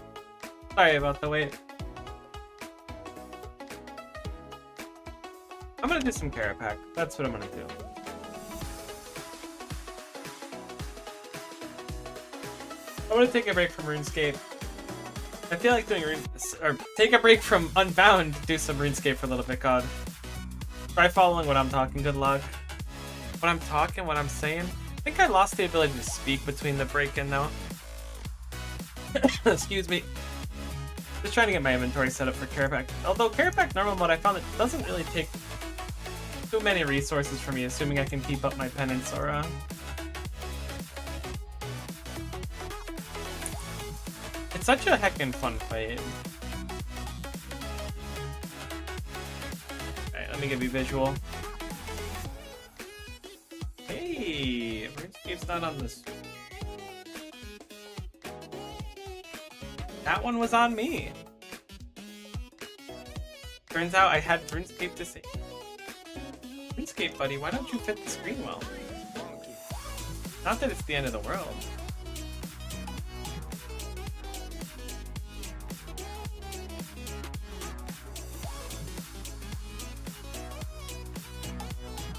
Sorry about the wait. I'm gonna do some Kerapac. That's what I'm gonna do. I'm gonna take a break from RuneScape. I feel like doing or take a break from Unbound, do some RuneScape for a little bit, God. Try following what I'm talking, good luck. What I'm talking, what I'm saying. I think I lost the ability to speak between the break and now. Excuse me. Just trying to get my inventory set up for Kerapac. Although Kerapac normal mode, I found it doesn't really take too many resources for me, assuming I can keep up my penance or It's such a heckin' fun fight. Alright, let me give you visual. Hey, RuneScape's not on this. That one was on me. Turns out I had RuneScape to say. RuneScape, buddy, why don't you fit the screen well? Not that it's the end of the world.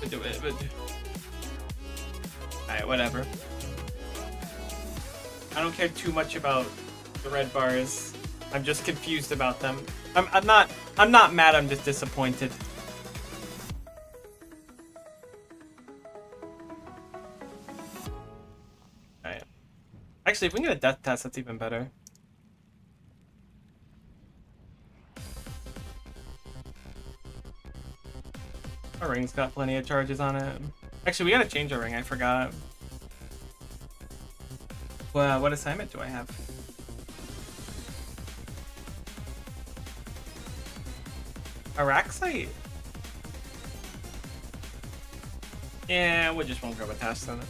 Do it, but alright, whatever. I don't care too much about the red bars. I'm just confused about them. I'm not mad, I'm just disappointed. Alright. Actually, if we can get a death test, that's even better. Our ring's got plenty of charges on it. Actually, we gotta change our ring, I forgot. Well, what assignment do I have? Araxite? Yeah, we just won't grab a task then.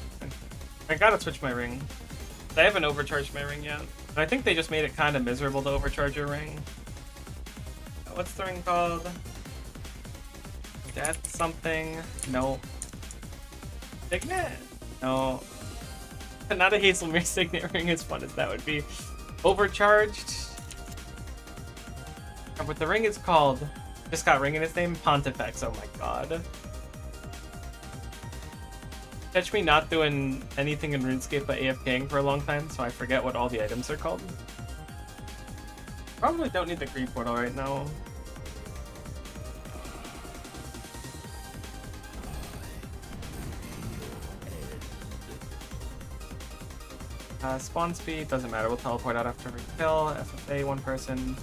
I gotta switch my ring. I haven't overcharged my ring yet. And I think they just made it kind of miserable to overcharge your ring. What's the ring called? Death something? No. Signet? No. Not a Hazelmere Signet ring, as fun as that would be. Overcharged? But the ring is called... Just got ring in its name? Pontifex, oh my god. Catch me not doing anything in RuneScape but AFKing for a long time, so I forget what all the items are called. Probably don't need the green portal right now. Spawn speed, doesn't matter, we'll teleport out after every kill. FFA, one person.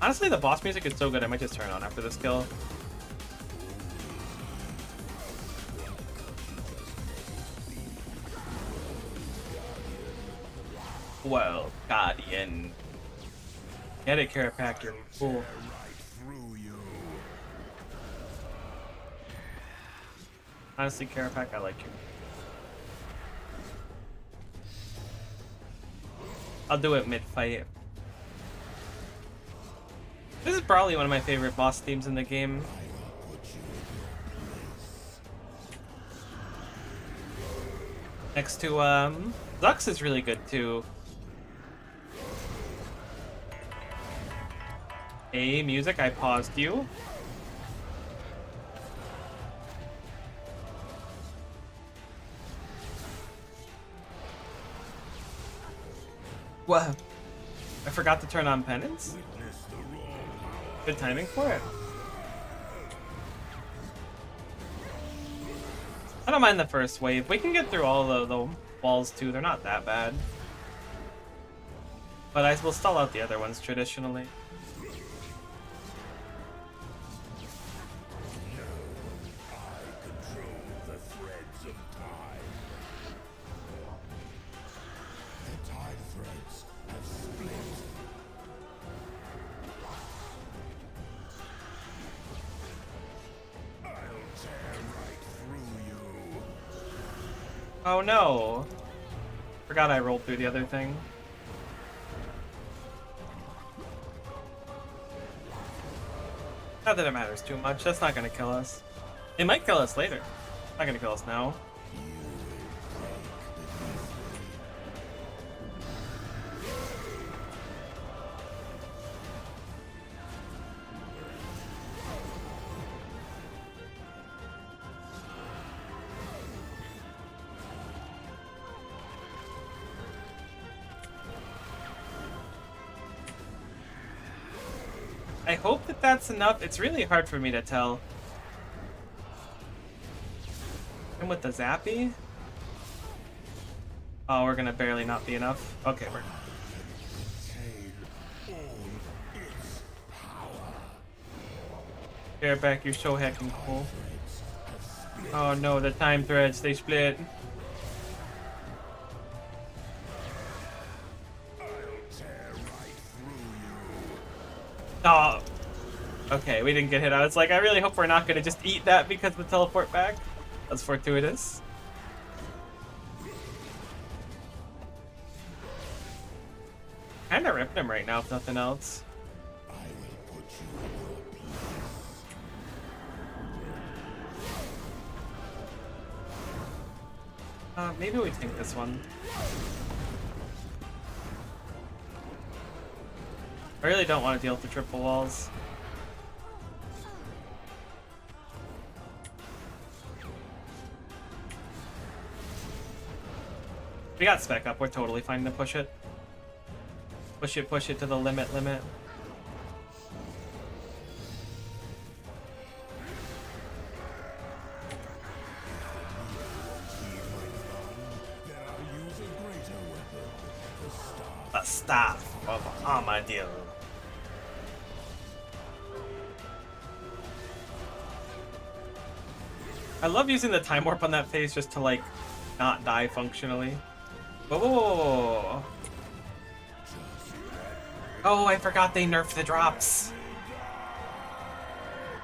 Honestly, the boss music is so good, I might just turn it on after this kill. Well, Guardian. Get it, Kerapac, you're cool. Honestly, Kerapac, I like you. I'll do it mid-fight. This is probably one of my favorite boss themes in the game. Next to, Zux is really good too. Hey, music, I paused you. What? I forgot to turn on penance? Good timing for it. I don't mind the first wave. We can get through all the walls too. They're not that bad. But I will stall out the other ones traditionally. Oh no! Forgot I rolled through the other thing. Not that it matters too much, that's not gonna kill us. It might kill us later. Not gonna kill us now. I hope that that's enough. It's really hard for me to tell. And with the zappy? Oh, we're gonna barely not be enough. Okay, we're... Kerapac, you're so heckin' cool. Oh no, the time threads, they split. Oh, okay, we didn't get hit. I was like, I really hope we're not gonna just eat that because of the teleport back. That's fortuitous. Kinda ripped him right now, if nothing else. Maybe we take this one. I really don't want to deal with the triple walls. We got spec up, we're totally fine to push it. Push it to the limit. The staff of Armadillo. I love using the time warp on that phase just to like not die functionally. Whoa. Oh, I forgot they nerfed the drops.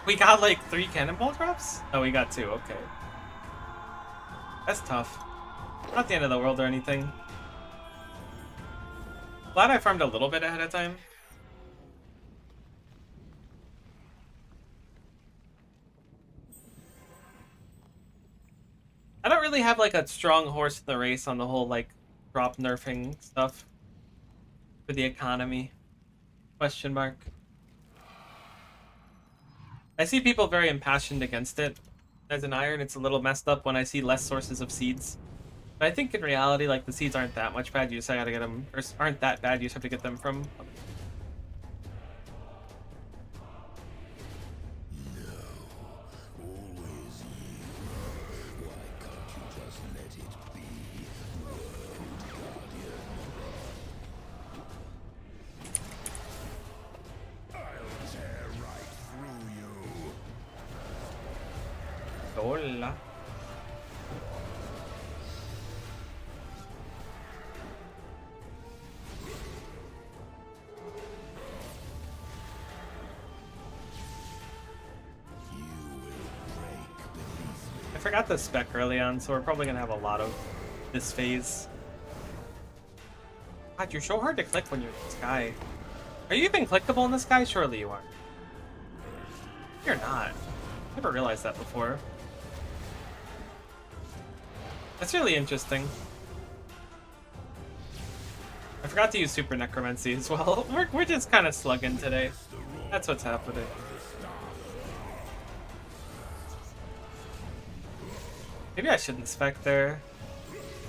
We got like 3 cannonball drops? Oh, we got 2, okay. That's tough. Not the end of the world or anything. Glad I farmed a little bit ahead of time. I don't really have like a strong horse in the race on the whole like drop nerfing stuff for the economy. Question mark. I see people very impassioned against it. As an iron, it's a little messed up when I see less sources of seeds. But I think in reality, like, the seeds aren't that much bad. You just gotta get them, or aren't that bad. You just have to get them from... Hola. I forgot the spec early on, so we're probably gonna have a lot of this phase. God, you're so hard to click when you're in the sky. Are you even clickable in the sky? Surely you are. You're not. Never realized that before. That's really interesting. I forgot to use Super Necromancy as well. We're just kind of slugging today. That's what's happening. Maybe I shouldn't spec there.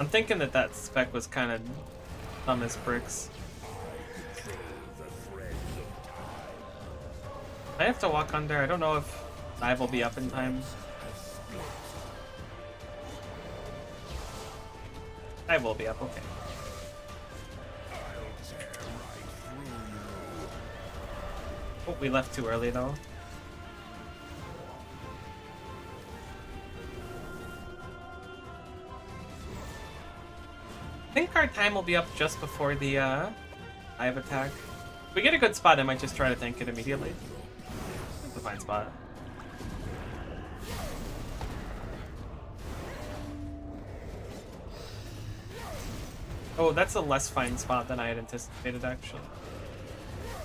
I'm thinking that that spec was kind of dumb as bricks. I have to walk under. I don't know if dive will be up in time. I will be up, okay. Oh, we left too early though. I think our time will be up just before the dive attack. If we get a good spot, I might just try to tank it immediately. It's a fine spot. Oh, that's a less fine spot than I had anticipated, actually.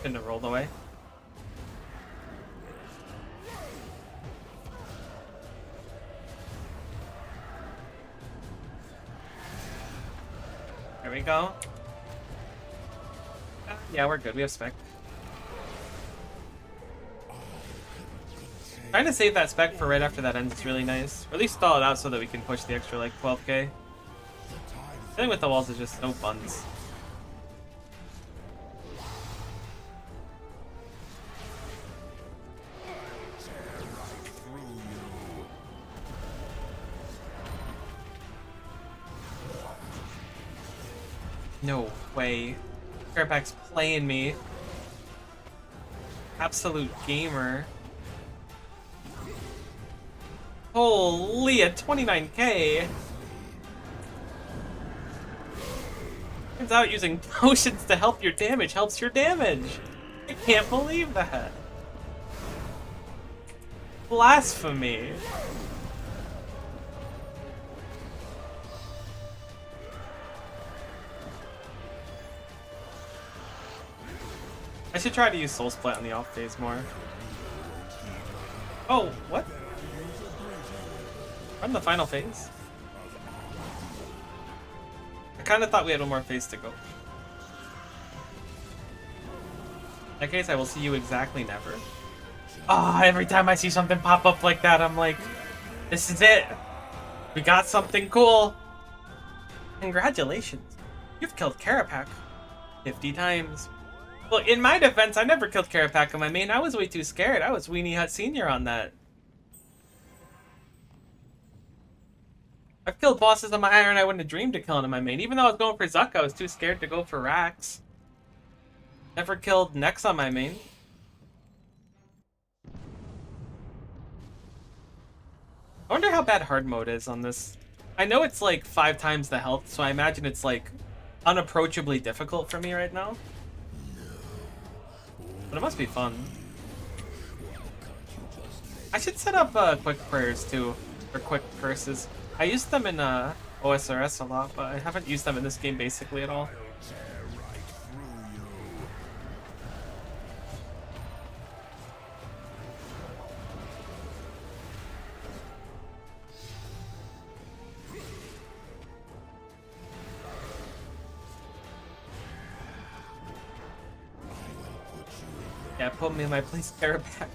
Couldn't have rolled away. we go. Yeah, we're good. We have spec. Trying to save that spec for right after that ends is really nice. Or at least stall it out so that we can push the extra, like, 12k. The thing with the walls is just no buns. No way. Kerapac's playing me. Absolute gamer. Holy, at 29k. Turns out using potions to help your damage helps your damage. I can't believe that. Blasphemy. I should try to use Soul Split on the off days more. Oh, what? We're in the final phase? I kind of thought we had one more phase to go. In that case, I will see you exactly never. Ah, every time I see something pop up like that, I'm like, this is it. We got something cool. Congratulations. You've killed Kerapac 50 times. Well, in my defense, I never killed Kerapac on my main. I was way too scared. I was Weenie Hut Senior on that. I've killed bosses on my iron I wouldn't have dreamed of killing on my main. Even though I was going for Zuck, I was too scared to go for Rax. Never killed Nex on my main. I wonder how bad hard mode is on this. I know it's like 5 times the health, so I imagine it's like unapproachably difficult for me right now. But it must be fun. I should set up quick prayers too, or quick curses. I used them in OSRS a lot, but I haven't used them in this game basically at all. Yeah, put me in my place, Kerapac.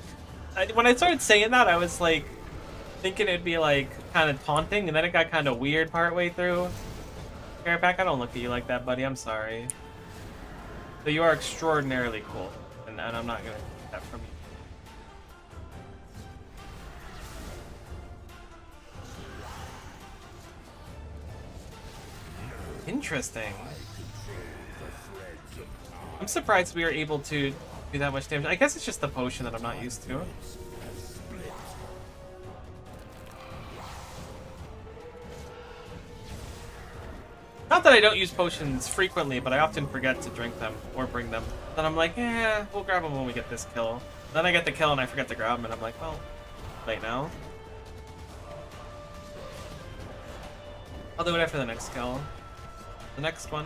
When I started saying that, I was like thinking it'd be like kind of taunting, and then it got kind of weird partway through. Kerapac, I don't look at you like that, buddy. I'm sorry. But you are extraordinarily cool, and I'm not gonna take that from you. Interesting. I'm surprised we were able to do that much damage. I guess it's just the potion that I'm not used to. Not that I don't use potions frequently, but I often forget to drink them or bring them. Then I'm like, eh, we'll grab them when we get this kill. Then I get the kill and I forget to grab them, and I'm like, well, late now. I'll do it after the next kill. The next one.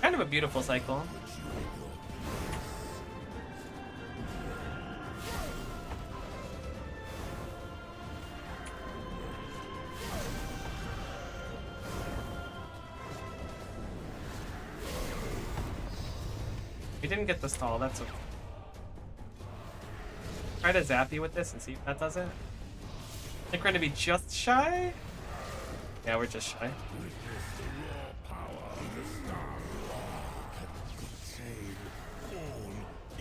Kind of a beautiful cycle. We didn't get the stall, that's okay. Try to zap you with this and see if that does it. I think we're gonna be just shy? Yeah, we're just shy.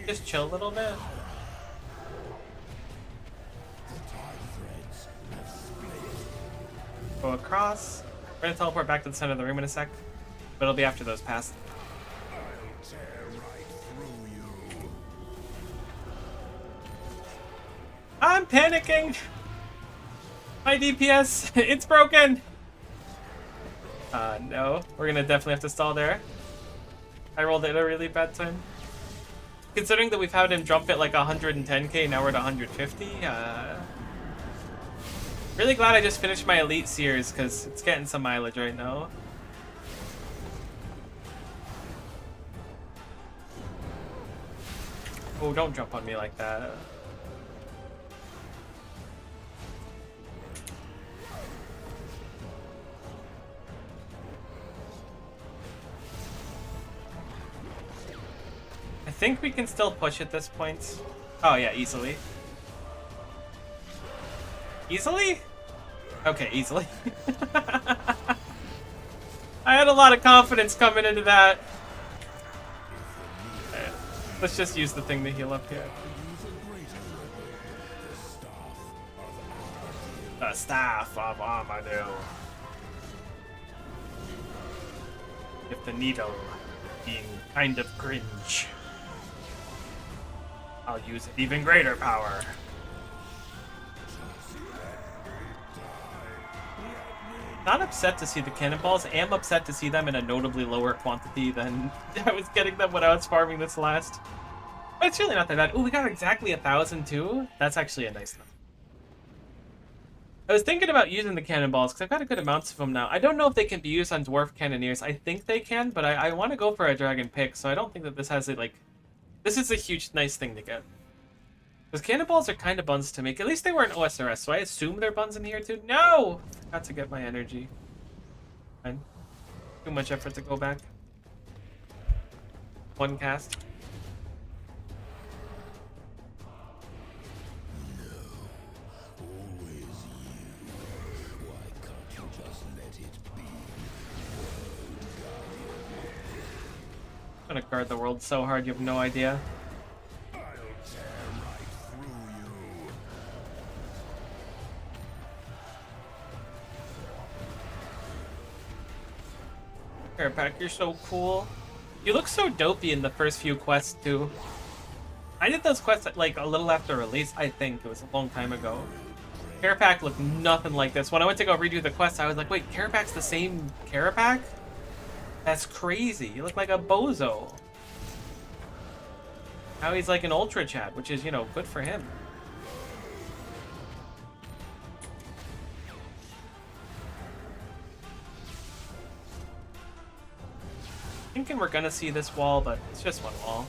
Just chill a little bit. Go across. We're gonna teleport back to the center of the room in a sec, but it'll be after those pass. I'm panicking! My DPS, it's broken! No. We're gonna definitely have to stall there. I rolled it at a really bad time. Considering that we've had him jump at like 110k, now we're at 150. Really glad I just finished my Elite Seers, because it's getting some mileage right now. Oh, don't jump on me like that. think we can still push at this point. Oh yeah, easily. Easily? Okay, easily. I had a lot of confidence coming into that. Right, let's just use the thing to heal up here. The Staff of Amadou. If the needle being kind of cringe, I'll use even greater power. Not upset to see the cannonballs. Am upset to see them in a notably lower quantity than I was getting them when I was farming this last. But it's really not that bad. Oh, we got exactly 1,000 too. That's actually a nice number. I was thinking about using the cannonballs because I've got a good amounts of them now. I don't know if they can be used on dwarf cannoneers. I think they can, but I want to go for a dragon pick, so I don't think that this has it like. This is a huge nice thing to get. Because cannonballs are kind of buns to make. At least they were in OSRS, so I assume they're buns in here too. No! Forgot to get my energy. Fine. Too much effort to go back. One cast. I'm gonna guard the world so hard you have no idea. Kerapac, you're so cool. You look so dopey in the first few quests too. I did those quests like a little after release, I think. It was a long time ago. Kerapac looked nothing like this. When I went to go redo the quest, I was like, wait, Kerapac's the same Kerapac? That's crazy. You look like a bozo. Now he's like an Ultra Chat, which is, you know, good for him. Thinking we're gonna see this wall, but it's just one wall.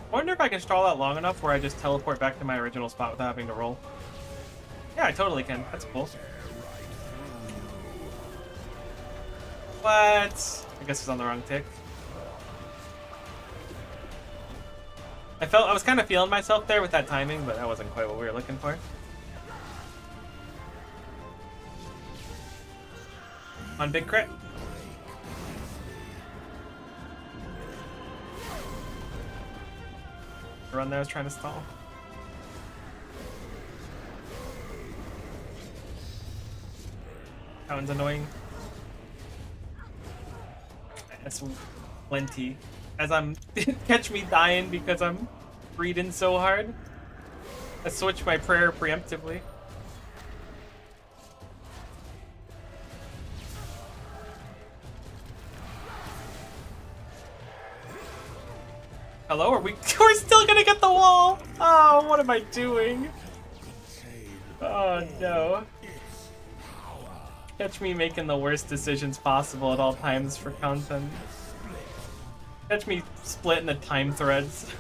I wonder if I can stall out long enough where I just teleport back to my original spot without having to roll. Yeah, I totally can. That's cool. What? I guess he's on the wrong tick. I was kind of feeling myself there with that timing, but that wasn't quite what we were looking for. On big crit. The run there was trying to stall. That one's annoying. That's plenty. As I'm catch me dying because I'm breathing so hard. I switched my prayer preemptively. Hello, we're still gonna get the wall! Oh, what am I doing? Oh no. Catch me making the worst decisions possible at all times for content. Catch me splitting the time threads.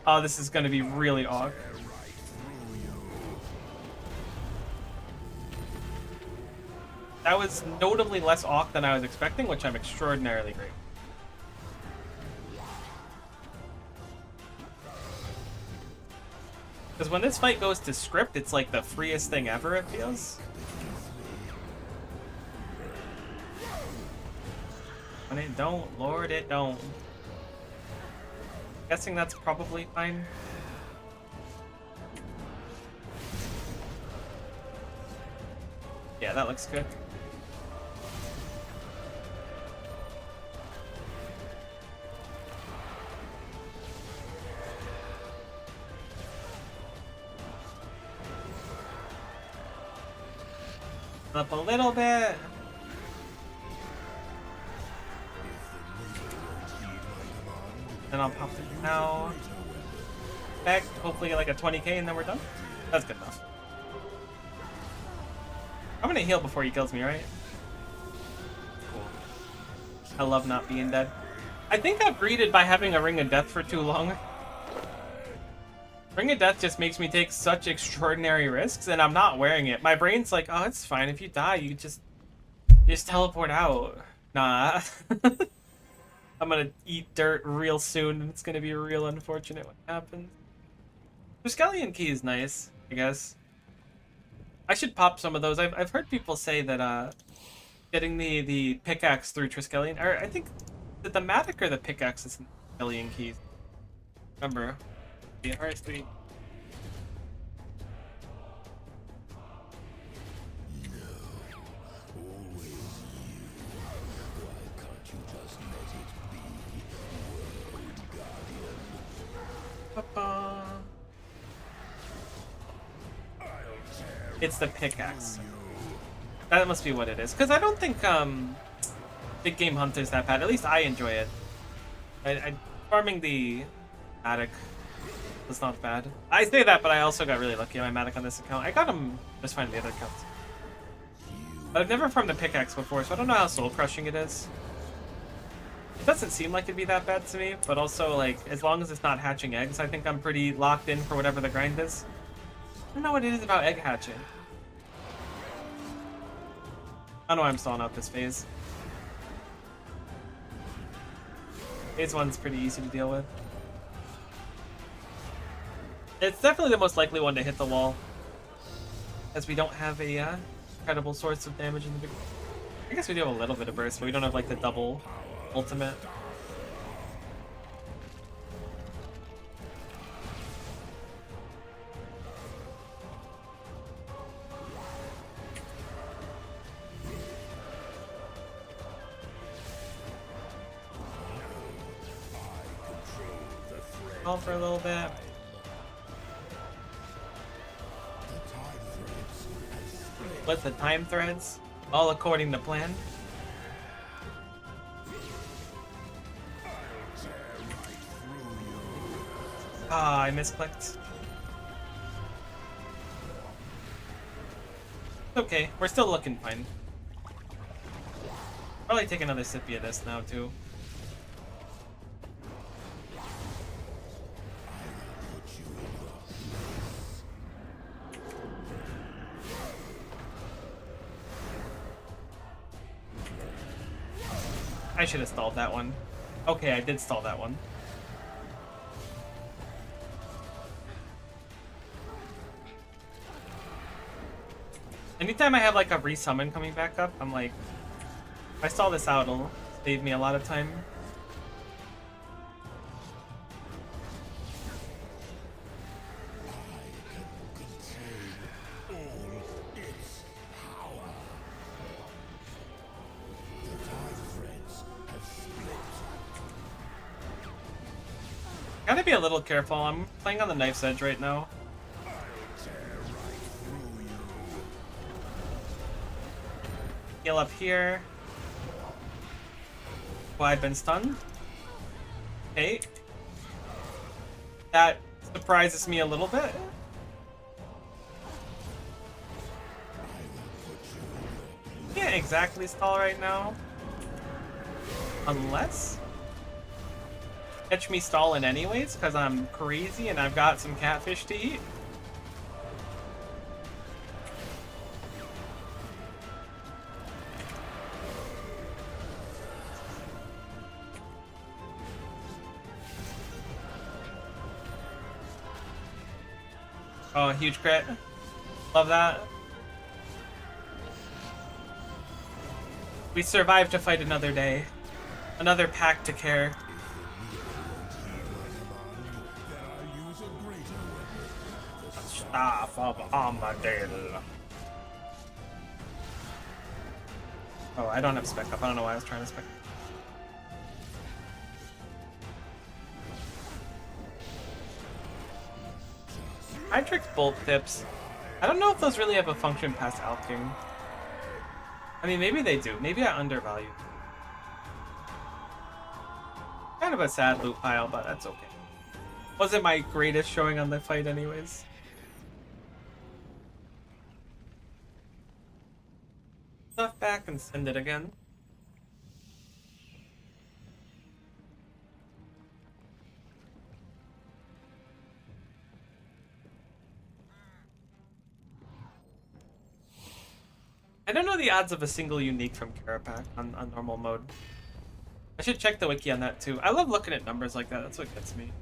Oh, this is gonna be really awkward. That was notably less awk than I was expecting, which I'm extraordinarily grateful. Because when this fight goes to script, it's like the freest thing ever, it feels. When it don't, Lord, it don't. Guessing that's probably fine. Yeah, that looks good. Up a little bit. Then I'll pop it now. Back, hopefully get like a 20k and then we're done. That's good enough. I'm gonna heal before he kills me, right? Cool. I love not being dead. I think I've greeted by having a Ring of Death for too long. Ring of Death just makes me take such extraordinary risks, and I'm not wearing it. My brain's like, oh, it's fine. If you die, you just teleport out. Nah. I'm gonna eat dirt real soon, and it's gonna be real unfortunate when it happens. Triskelion Key is nice, I guess. I should pop some of those. I've heard people say that getting the pickaxe through Triskelion, or I think the Matic or the pickaxe is Triskelion Keys. Remember? Yeah, alright, sweet. It's the pickaxe. That must be what it is. Because I don't think Big Game Hunter's that bad. At least I enjoy it. Farming the Matic was not bad. I say that, but I also got really lucky on my Matic on this account. I got him just fine on the other accounts. But I've never farmed the pickaxe before, so I don't know how soul crushing it is. It doesn't seem like it'd be that bad to me, but also, like, as long as it's not hatching eggs, I think I'm pretty locked in for whatever the grind is. I don't know what it is about egg hatching. I don't know why I'm stalling out this phase. Phase 1's pretty easy to deal with. It's definitely the most likely one to hit the wall, as we don't have a incredible source of damage in the beginning. I guess we do have a little bit of burst, but we don't have like the double ultimate. All for a little bit. What's the time threads? All according to plan. Ah, I misclicked. Okay, we're still looking fine. Probably take another sippy of this now too. I should have stalled that one. Okay, I did stall that one. Anytime I have like a resummon coming back up, I'm like, if I stall this out, it'll save me a lot of time. Gotta be a little careful. I'm playing on the knife's edge right now. Heal up here. Oh, I've been stunned. Okay. That surprises me a little bit. Can't exactly stall right now. Unless... catch me stalling anyways, because I'm crazy and I've got some catfish to eat. Oh, huge crit. Love that. We survived to fight another day. Another pack to care. Staff of Armadale. Oh, I don't have spec up. I don't know why I was trying to spec up. Hydrix bolt tips. I don't know if those really have a function past alching. I mean, maybe they do. Maybe I undervalue. Kind of a sad loot pile, but that's okay. Wasn't my greatest showing on the fight anyways. Stuff back and send it again. don't know the odds of a single unique from Kerapac on normal mode. I should check the wiki on that too. I love looking at numbers like that. That's what gets me.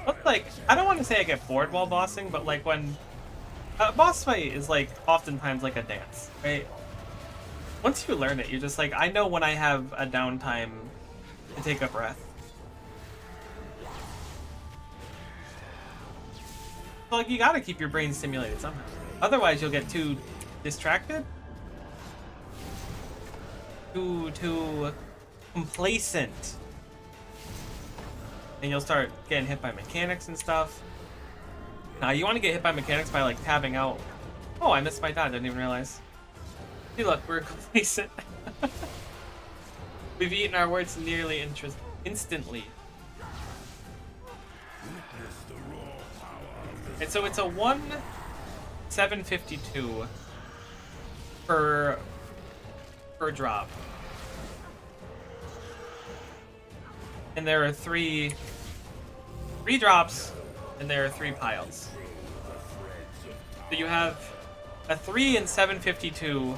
But like, I don't want to say I get bored while bossing, but like when a boss fight is like oftentimes like a dance, right? Once you learn it, you're just like, I know when I have a downtime to take a breath. So, like, you gotta keep your brain stimulated somehow. Otherwise, you'll get too distracted. Too complacent. And you'll start getting hit by mechanics and stuff. Now, you want to get hit by mechanics by, like, tabbing out. Oh, I missed my dodge. I didn't even realize. See, look, we're complacent. We've eaten our words nearly instantly. And so it's a 1/752 per drop. And there are three drops, and there are 3 piles. So you have a 3 and 752.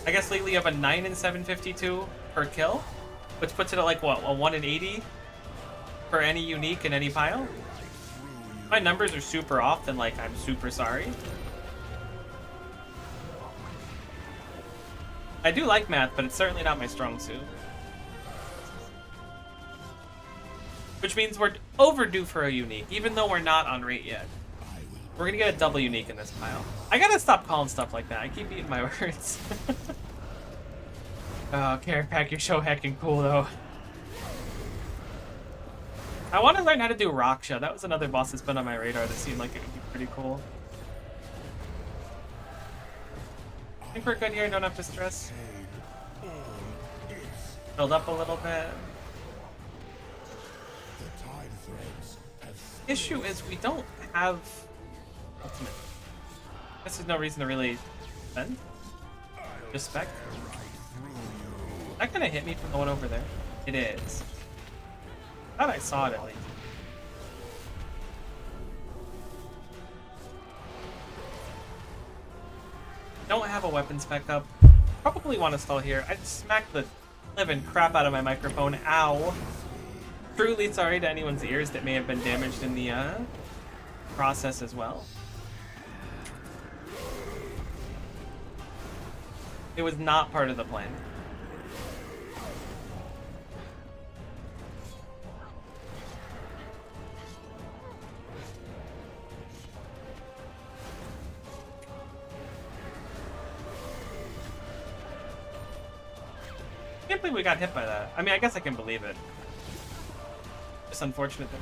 I guess lately you have a 9 and 752 per kill, which puts it at like what, a 1 in 80 for any unique in any pile. My numbers are super off, then like I'm super sorry. I do like math, but it's certainly not my strong suit. Which means we're overdue for a unique, even though we're not on rate yet. We're gonna get a double unique in this pile. I gotta stop calling stuff like that. I keep eating my words. Oh, Kerapac, you're so heckin' cool, though. I want to learn how to do Raksha. That was another boss that's been on my radar that seemed like it would be pretty cool. I think we're good here. Don't have to stress. Build up a little bit. Issue is we don't have ultimate. I guess there's no reason to really defend. Just spec. That kind of hit me from the one over there. It is. I thought I saw it at least. Don't have a weapon spec up. Probably want to stall here. I smacked the living crap out of my microphone. Ow. Truly sorry to anyone's ears that may have been damaged in the process as well. It was not part of the plan. I can't believe we got hit by that. I mean, I guess I can believe it. Just unfortunate that...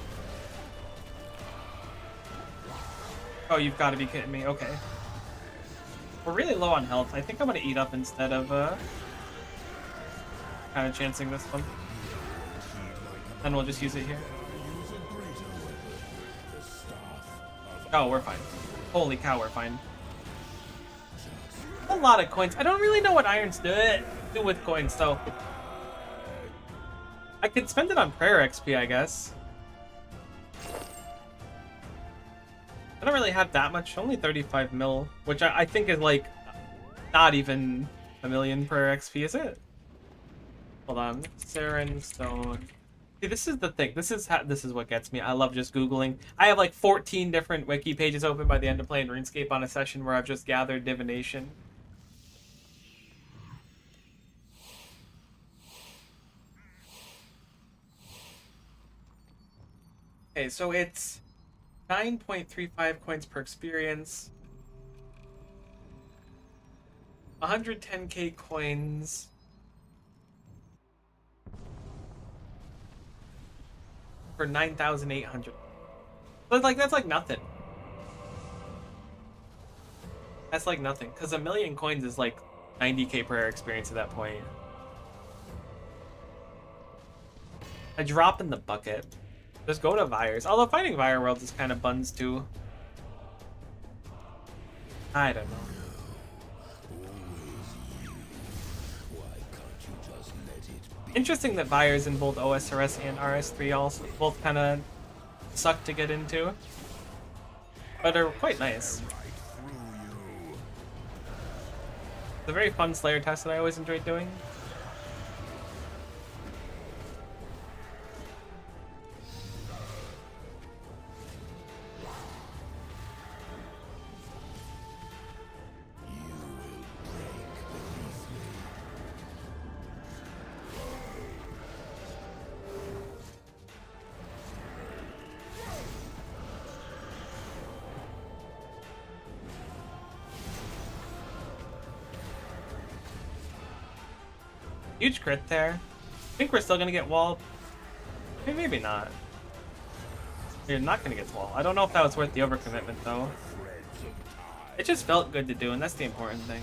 Oh, you've got to be kidding me. Okay. We're really low on health. I think I'm going to eat up instead of kind of chancing this one. Then we'll just use it here. Oh, we're fine. Holy cow, we're fine. A lot of coins. I don't really know what irons do with coins, though. I could spend it on prayer XP, I guess. I don't really have that much. Only 35 mil, which I think is like not even a million prayer XP, is it? Hold on. Sarin Stone. See, this is the thing. This is what gets me. I love just Googling. I have like 14 different wiki pages open by the end of playing RuneScape on a session where I've just gathered divination. Okay, so it's 9.35 coins per experience. 110k coins. For 9,800. But like that's like nothing. That's like nothing, because a million coins is like 90k per experience at that point. A drop in the bucket. Just go to Vires. Although fighting Vire Worlds is kind of buns too. I don't know. Interesting that buyers in both OSRS and RS3 also both kind of suck to get into, but are quite nice. It's a very fun Slayer test that I always enjoyed doing. Huge crit there. I think we're still gonna get walled. Maybe not. You're not gonna get walled. I don't know if that was worth the overcommitment though. It just felt good to do, and that's the important thing.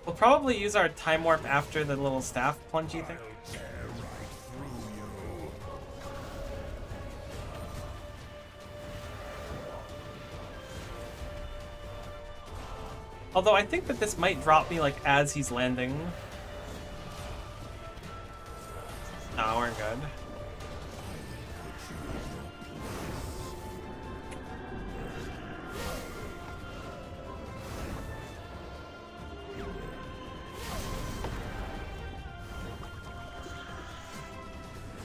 We'll probably use our time warp after the little staff plungy thing. Although I think that this might drop me like as he's landing. No, we're good.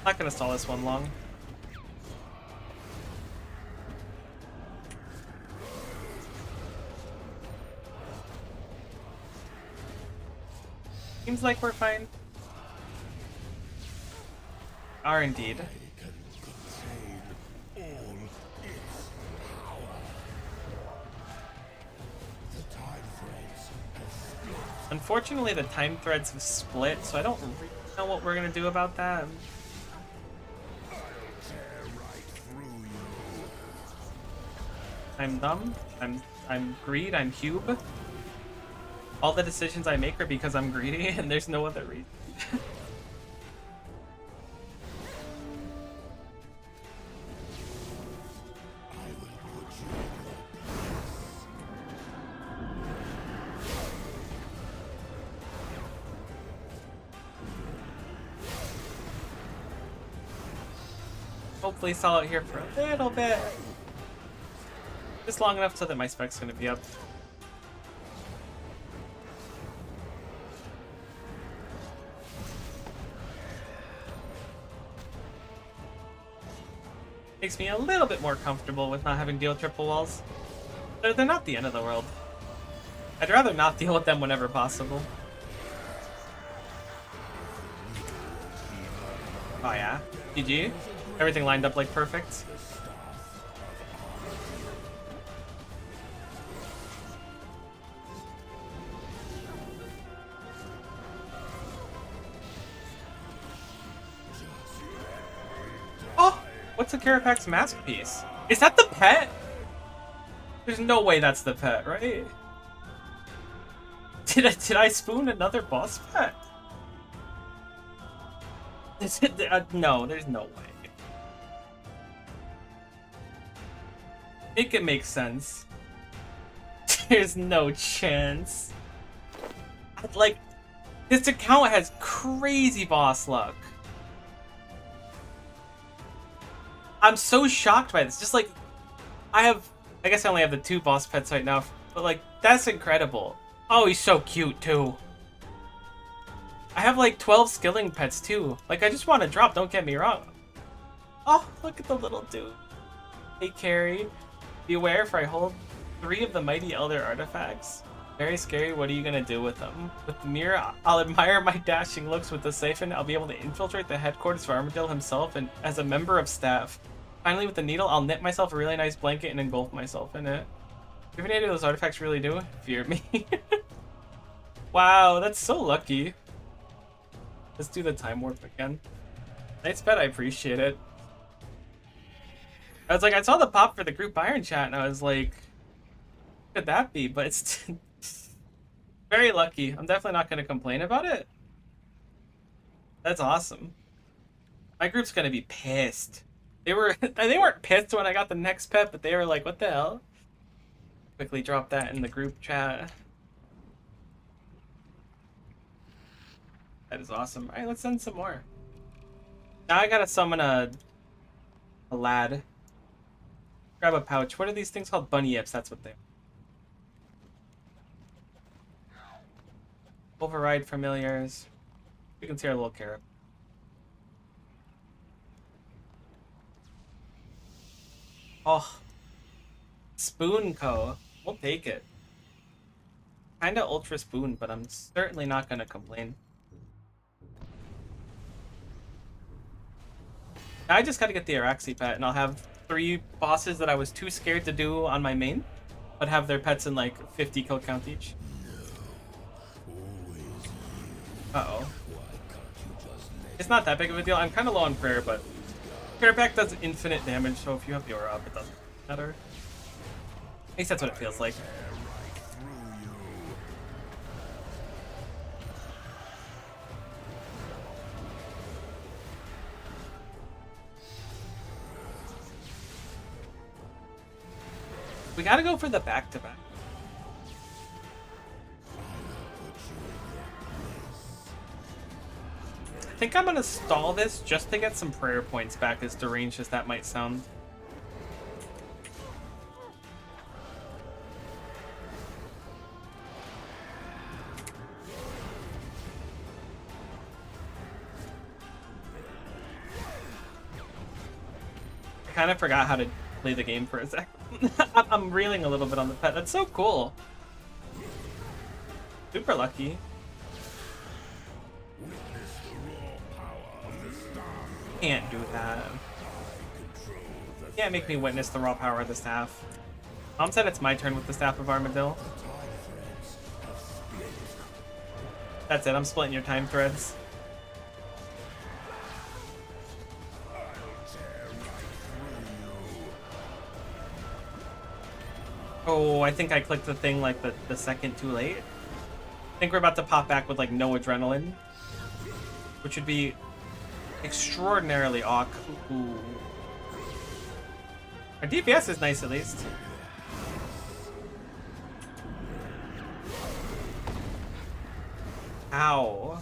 Not gonna stall this one long. Seems like we're fine. Are indeed. Unfortunately, the time threads have split, so I don't really know what we're gonna do about that. I'm dumb. I'm greed. I'm cube. All the decisions I make are because I'm greedy, and there's no other reason. Hopefully stall out here for a little bit. Just long enough so that my spec's gonna be up. Makes me a little bit more comfortable with not having to deal with triple walls. They're not the end of the world. I'd rather not deal with them whenever possible. Oh yeah? GG? Everything lined up like perfect? What's a Kerapac's masterpiece? Is that the pet? There's no way that's the pet, right? Did I spoon another boss pet? Is it, no, there's no way. It can make sense. There's no chance. Like, this account has crazy boss luck. I'm so shocked by this. Just like, I guess I only have the 2 boss pets right now, but like, that's incredible. Oh, he's so cute too. I have like 12 skilling pets too. Like, I just want to drop, don't get me wrong. Oh, look at the little dude. Hey, carry. Beware, for I hold 3 of the mighty elder artifacts. Very scary, what are you gonna do with them? With the mirror, I'll admire my dashing looks. With the siphon, I'll be able to infiltrate the headquarters for Armadale himself and as a member of staff. Finally, with the needle, I'll knit myself a really nice blanket and engulf myself in it. Do any of those artifacts really do? Fear me. Wow, that's so lucky. Let's do the time warp again. Nice bet, I appreciate it. I was like, I saw the pop for the group iron chat, and I was like, what could that be? But it's very lucky. I'm definitely not going to complain about it. That's awesome. My group's going to be pissed They weren't pissed when I got the next pet, but they were like, what the hell? Quickly drop that in the group chat. That is awesome. Alright, let's send some more. Now I gotta summon a lad. Grab a pouch. What are these things called? Bunny yips, that's what they are. Override familiars. You can see our little Kerapac. Oh. Spoon Co. We'll take it. Kinda ultra spoon, but I'm certainly not gonna complain. I just gotta get the Araxi pet, and I'll have 3 bosses that I was too scared to do on my main, but have their pets in like 50 kill count each. Uh-oh. It's not that big of a deal. I'm kind of low on prayer, but Kerapac does infinite damage, so if you have your up, it doesn't matter. At least that's what it feels like. We gotta go for the back-to-back. I think I'm gonna stall this just to get some prayer points back, as deranged as that might sound. I kind of forgot how to play the game for a sec. I'm reeling a little bit on the pet. That's so cool. Super lucky. Can't do that. Can't make me witness the raw power of the staff. Mom said it's my turn with the Staff of Armadillo. That's it, I'm splitting your time threads. Oh, I think I clicked the thing like the second too late. I think we're about to pop back with like no adrenaline, which would be extraordinarily awk. Ooh. Our DPS is nice at least. Ow.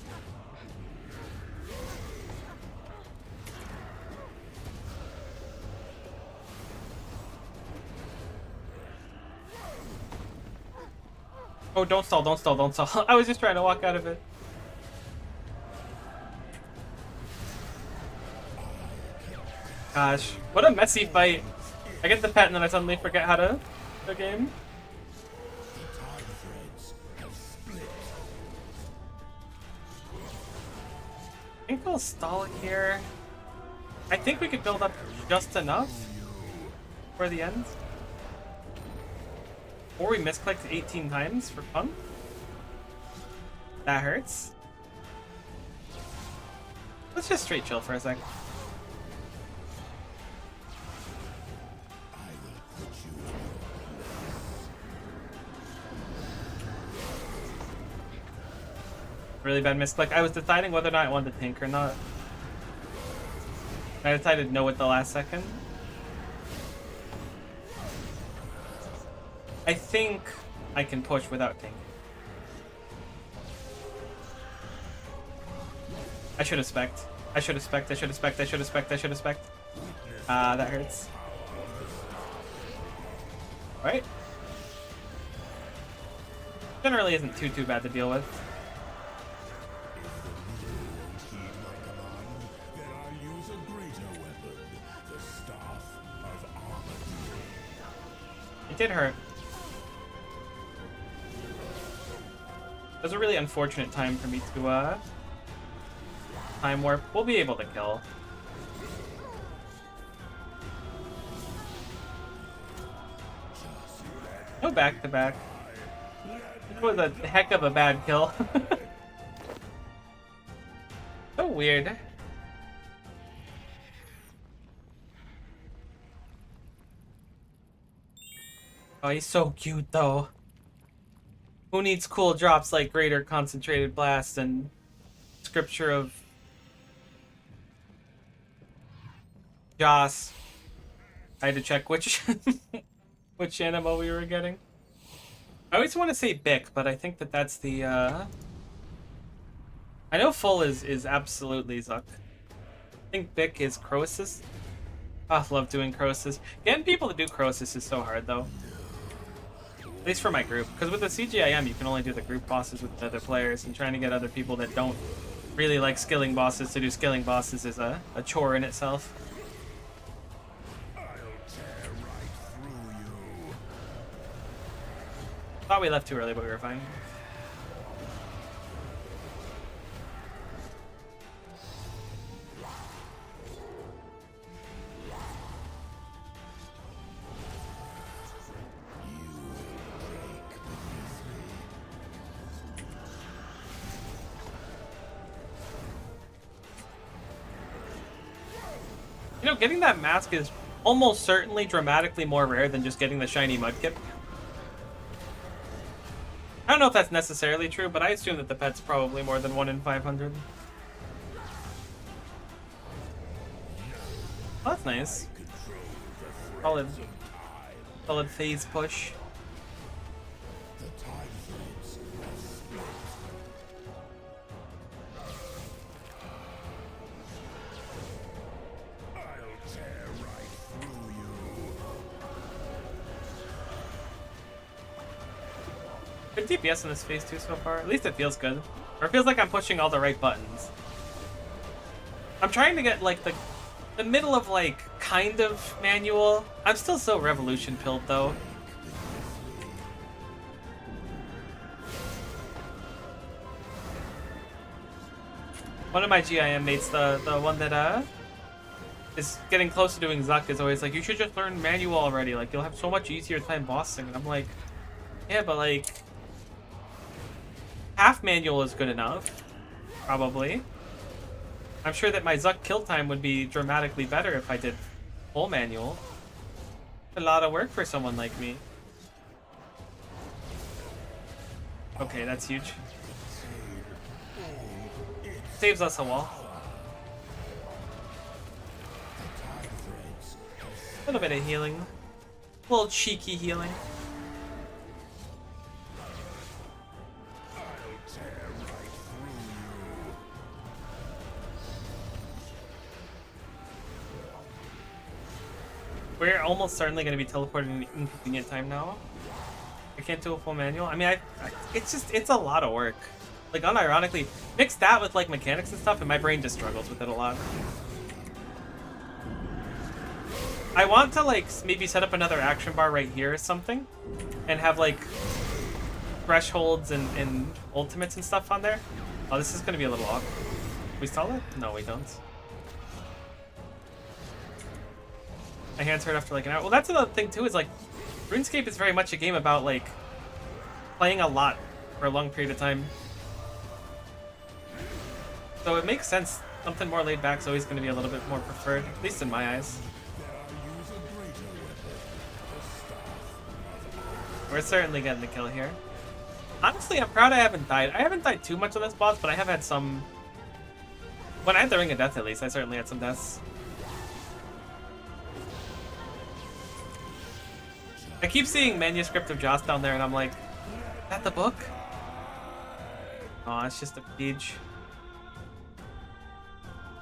Oh, don't stall, don't stall, don't stall. I was just trying to walk out of it. Gosh, what a messy fight. I get the pet and then I suddenly forget how to the game. I think we'll stall here. I think we could build up just enough for the end. Or we misclicked 18 times for fun. That hurts. Let's just straight chill for a sec. Really bad misclick. I was deciding whether or not I wanted to tank or not. I decided no at the last second. I think I can push without tanking. I should have spec'd. I should have spec'd. I should have spec'd. I should have spec'd. I should have spec'd. That hurts. Alright. Generally isn't too bad to deal with. It did hurt. It was a really unfortunate time for me to time warp. We'll be able to kill. No back to back. It was a heck of a bad kill. So weird. Oh, he's so cute though. Who needs cool drops like Greater Concentrated Blast and Scripture of Joss. I had to check which which animal we were getting. I always want to say Bic, but I think that that's the I know full is absolutely Zuck. I think Bic is Croesus. Oh, I love doing Croesus. Getting people to do Croesus is so hard though. At least for my group. Because with the CGIM you can only do the group bosses with other players, and trying to get other people that don't really like skilling bosses to do skilling bosses is a chore in itself. Thought we left too early, but we were fine. You know, getting that mask is almost certainly dramatically more rare than just getting the shiny Mudkip. I don't know if that's necessarily true, but I assume that the pet's probably more than 1 in 500. Oh, that's nice. Solid phase push. Good DPS in this phase too so far. At least it feels good. Or it feels like I'm pushing all the right buttons. I'm trying to get like the middle of like kind of manual. I'm still so revolution pilled though. One of my GIM mates, the one that is getting close to doing Zuck, is always like, you should just learn manual already. Like you'll have so much easier time bossing. And I'm like, yeah, but like half manual is good enough, probably. I'm sure that my Zuck kill time would be dramatically better if I did full manual. A lot of work for someone like me. Okay, that's huge. Saves us a wall. A little bit of healing. A little cheeky healing. We're almost certainly going to be teleported in inconvenient time now. I can't do a full manual. I mean, it's a lot of work. Like, unironically, mix that with, like, mechanics and stuff, and my brain just struggles with it a lot. I want to, like, maybe set up another action bar right here or something, and have, like, thresholds and ultimates and stuff on there. Oh, this is going to be a little awkward. We stall it? No, we don't. My hands hurt after like an hour. Well, that's another thing too, is like RuneScape is very much a game about like playing a lot for a long period of time. So it makes sense. Something more laid back is always going to be a little bit more preferred, at least in my eyes. We're certainly getting the kill here. Honestly, I'm proud I haven't died. I haven't died too much on this boss, but I have had some... When I had the Ring of Death, at least, I certainly had some deaths. I keep seeing Manuscript of Joss down there, and I'm like, is that the book? Oh, it's just a page.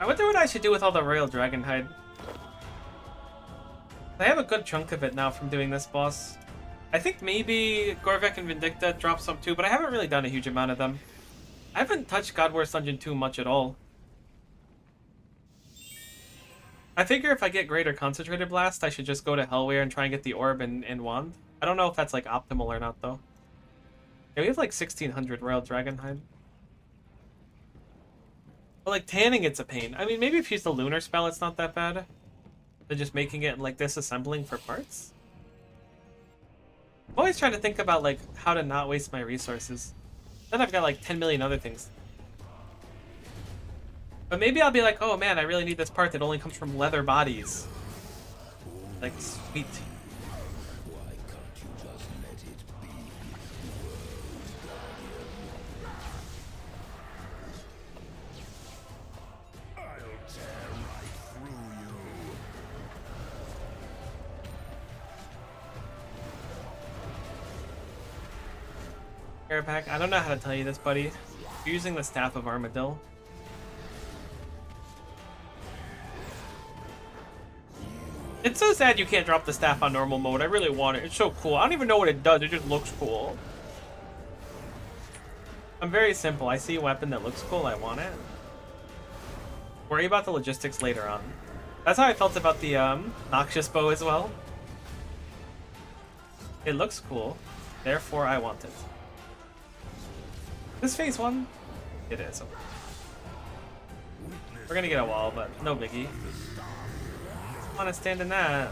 I wonder what I should do with all the Royal Dragonhide. I have a good chunk of it now from doing this boss. I think maybe Gorvek and Vindicta drop some too, but I haven't really done a huge amount of them. I haven't touched God Wars Dungeon 2 much at all. I figure if I get Greater Concentrated Blast, I should just go to Hellware and try and get the Orb and Wand. I don't know if that's like optimal or not though. Yeah, we have like 1600 Royal Dragonhide. But like tanning, it's a pain. I mean, maybe if you use the Lunar spell, it's not that bad. Than just making it like disassembling for parts. I'm always trying to think about like how to not waste my resources. Then I've got like 10 million other things. But maybe I'll be like, oh man, I really need this part that only comes from leather bodies. Like, sweet. Kerapac, I don't know how to tell you this, buddy. You're using the Staff of Armadillo. It's so sad you can't drop the staff on normal mode. I really want it. It's so cool. I don't even know what it does. It just looks cool. I'm very simple. I see a weapon that looks cool. I want it. Worry about the logistics later on. That's how I felt about the Noxious Bow as well. It looks cool. Therefore, I want it. This phase 1? It is. We're gonna get a wall, but no biggie. I want to stand in that.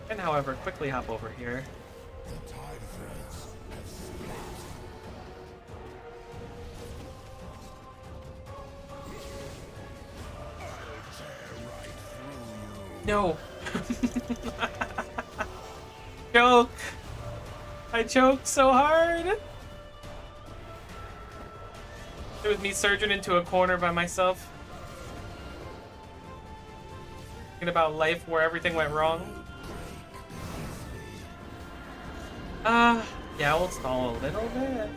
And however, quickly hop over here. No. Choke. I choked so hard. It was me surging into a corner by myself. Thinking about life where everything went wrong. Yeah, we'll stall a little bit.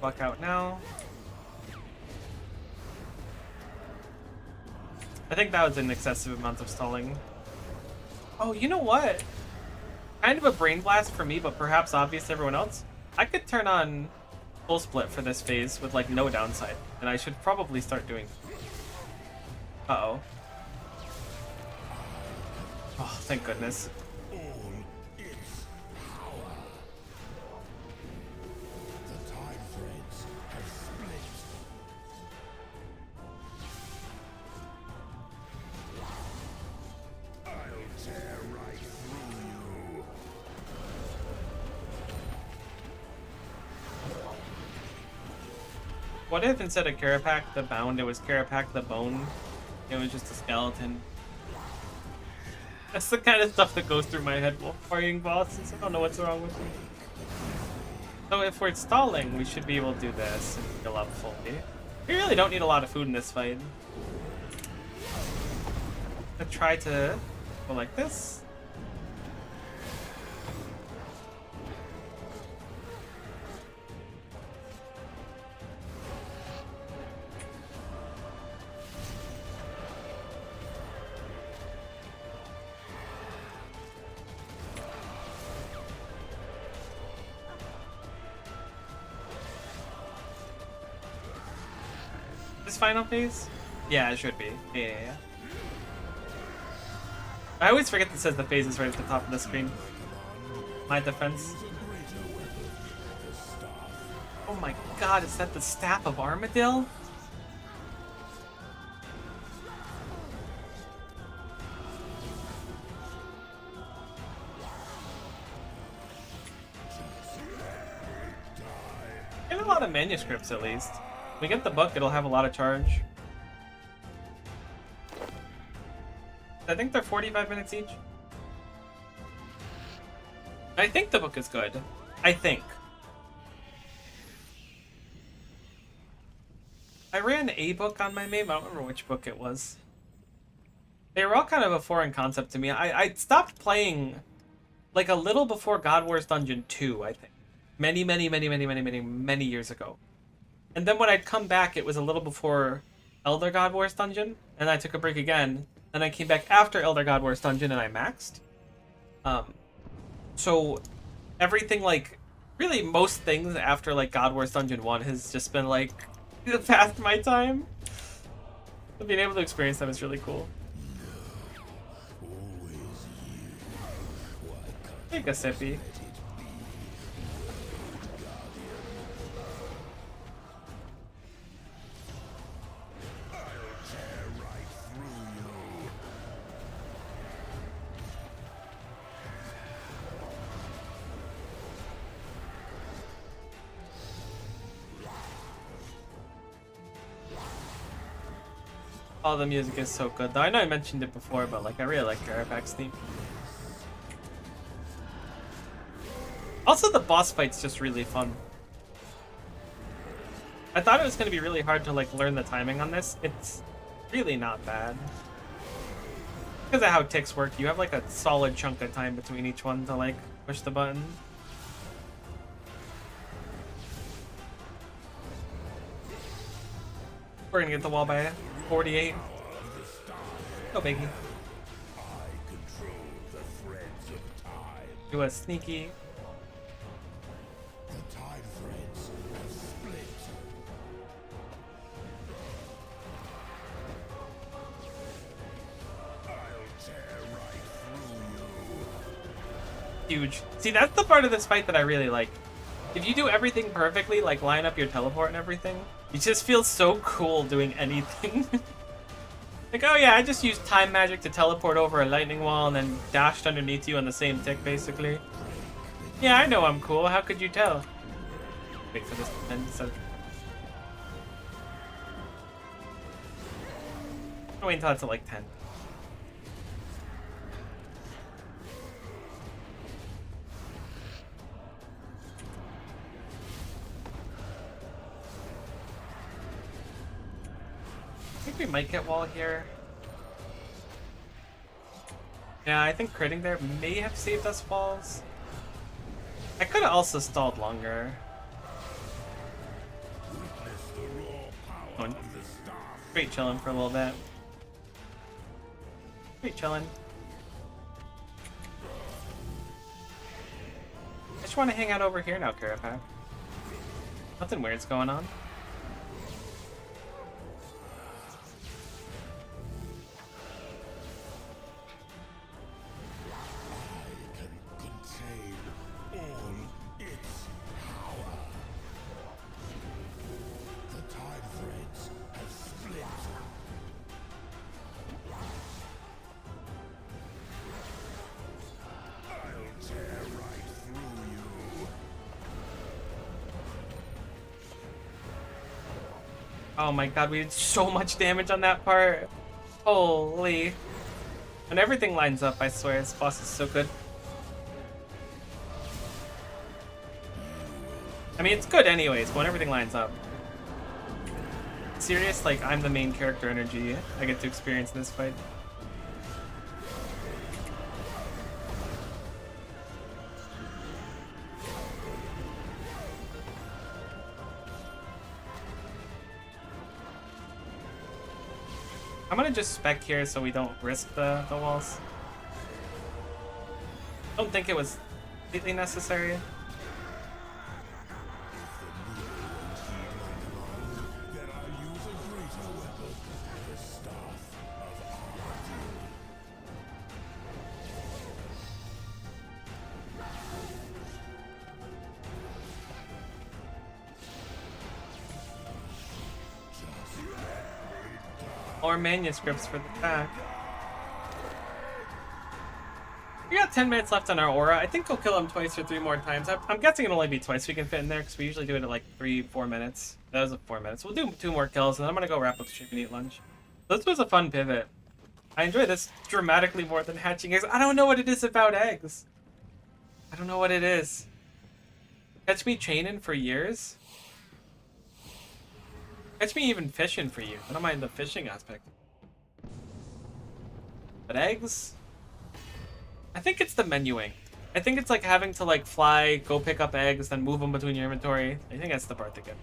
Fuck out now. I think that was an excessive amount of stalling. Oh, you know what? Kind of a brain blast for me, but perhaps obvious to everyone else. I could turn on full split for this phase with like no downside, and I should probably start doing. Uh-oh. Oh, thank goodness. What if instead of Kerapac the Bound, it was Kerapac the Bone? It was just a skeleton. That's the kind of stuff that goes through my head while fighting bosses. I don't know what's wrong with me. So if we're stalling, we should be able to do this and heal up fully. We really don't need a lot of food in this fight. I try to go like this. Final phase? Yeah, it should be. Yeah. I always forget that it says the phase is right at the top of the screen. My defense. Oh my god, is that the Staff of Armadillo? Get a lot of manuscripts at least. If we get the book, it'll have a lot of charge. I think they're 45 minutes each. I think the book is good. I think. I ran a book on my MAME. I don't remember which book it was. They were all kind of a foreign concept to me. I stopped playing like a little before God Wars Dungeon 2, I think. Many years ago. And then when I'd come back, it was a little before Elder God Wars Dungeon, and I took a break again. Then I came back after Elder God Wars Dungeon, and I maxed. So everything, like, really most things after, like, God Wars Dungeon 1 has just been, like, past my time. But being able to experience them is really cool. Take a sippy. Oh, the music is so good though. I know I mentioned it before, but like I really like Kerapac's theme. Also, the boss fight's just really fun. I thought it was going to be really hard to like learn the timing on this. It's really not bad. Because of how ticks work, you have like a solid chunk of time between each one to like push the button. We're gonna get the wall by 48. No biggie. Do a sneaky. Huge. See, that's the part of this fight that I really like. If you do everything perfectly, like line up your teleport and everything, it just feels so cool doing anything. Like, oh yeah, I just used time magic to teleport over a lightning wall and then dashed underneath you on the same tick, basically. Yeah, I know I'm cool. How could you tell? Wait for this to end. So... I'll wait until it's at like 10. I think we might get wall here. Yeah, I think critting there may have saved us walls. I could have also stalled longer. Great chilling for a little bit. Great chilling. I just want to hang out over here now, Kerapac. Nothing weird's going on. Oh my god, we did so much damage on that part. Holy. When everything lines up, I swear, this boss is so good. I mean, it's good anyways, when everything lines up. Serious, like, I'm the main character energy I get to experience in this fight. I'm gonna just spec here so we don't risk the walls. Don't think it was completely necessary. More manuscripts for the pack. We got 10 minutes left on our aura. I think we'll kill him twice or 3 more times. I'm guessing it'll only be twice we can fit in there because we usually do it at like 3-4 minutes. That was 4 minutes. We'll do 2 more kills and then I'm gonna go wrap up the stream and eat lunch. This was a fun pivot. I enjoy this dramatically more than hatching eggs. I don't know what it is about eggs. I don't know what it is. Catch me chaining for years. Catch me even fishing for you. I don't mind the fishing aspect. But eggs? I think it's the menuing. I think it's like having to like fly, go pick up eggs, then move them between your inventory. I think that's the part that gets.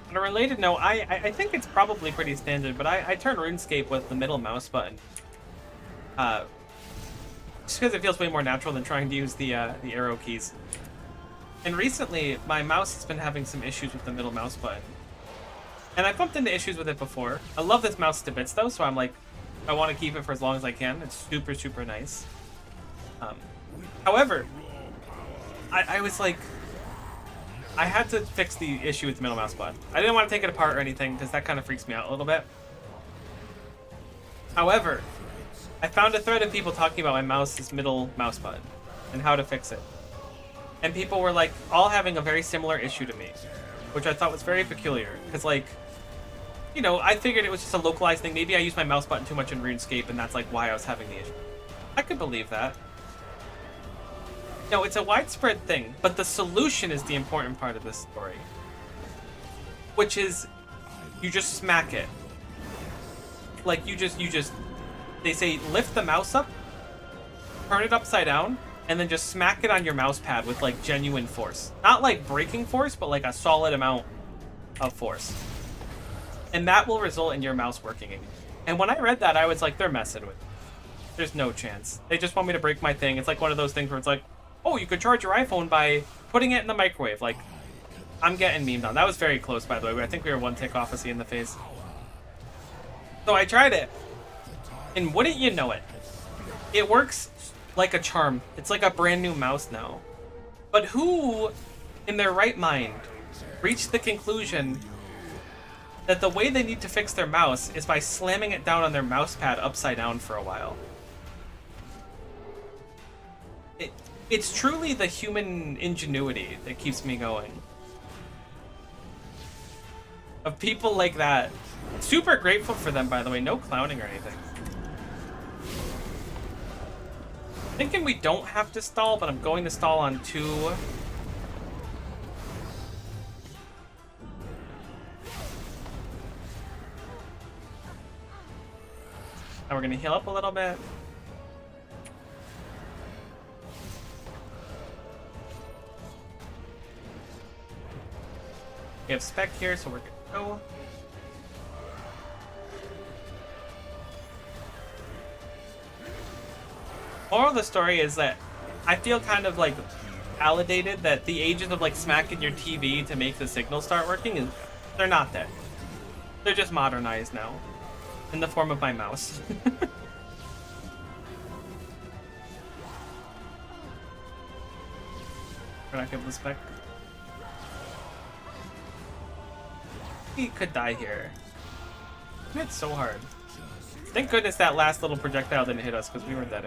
On a related note, I think it's probably pretty standard, but I turn Runescape with the middle mouse button. Just because it feels way more natural than trying to use the arrow keys. And recently, my mouse has been having some issues with the middle mouse button. And I've bumped into issues with it before. I love this mouse to bits though, so I'm like, I want to keep it for as long as I can. It's super, super nice. However, I was like, I had to fix the issue with the middle mouse button. I didn't want to take it apart or anything because that kind of freaks me out a little bit. However, I found a thread of people talking about my mouse's middle mouse button and how to fix it. And people were like all having a very similar issue to me, which I thought was very peculiar because like, you know, I figured it was just a localized thing. Maybe I used my mouse button too much in RuneScape and that's like why I was having the issue. I could believe that. No, it's a widespread thing, but the solution is the important part of this story. Which is, you just smack it. Like, you just, they say lift the mouse up, turn it upside down, and then just smack it on your mouse pad with, like, genuine force. Not, like, breaking force, but, like, a solid amount of force. And that will result in your mouse working again. And when I read that, I was like, they're messing with me. There's no chance. They just want me to break my thing. It's like one of those things where it's like, oh, you could charge your iPhone by putting it in the microwave. Like, I'm getting memed on. That was very close, by the way. I think we were one tick off of C in the face. So I tried it. And wouldn't you know it? It works like a charm. It's like a brand new mouse now. But who, in their right mind, reached the conclusion that the way they need to fix their mouse is by slamming it down on their mouse pad upside down for a while? It's truly the human ingenuity that keeps me going. Of people like that. Super grateful for them, by the way. No clowning or anything. Thinking we don't have to stall, but I'm going to stall on 2. Now we're going to heal up a little bit. We have spec here, so we're good to go. Moral of the story is that I feel kind of like validated that the ages of like smacking your TV to make the signal start working is they're not there. They're just modernized now in the form of my mouse. We're not giving the spec. He could die here. It's so hard. Thank goodness that last little projectile didn't hit us because we were dead.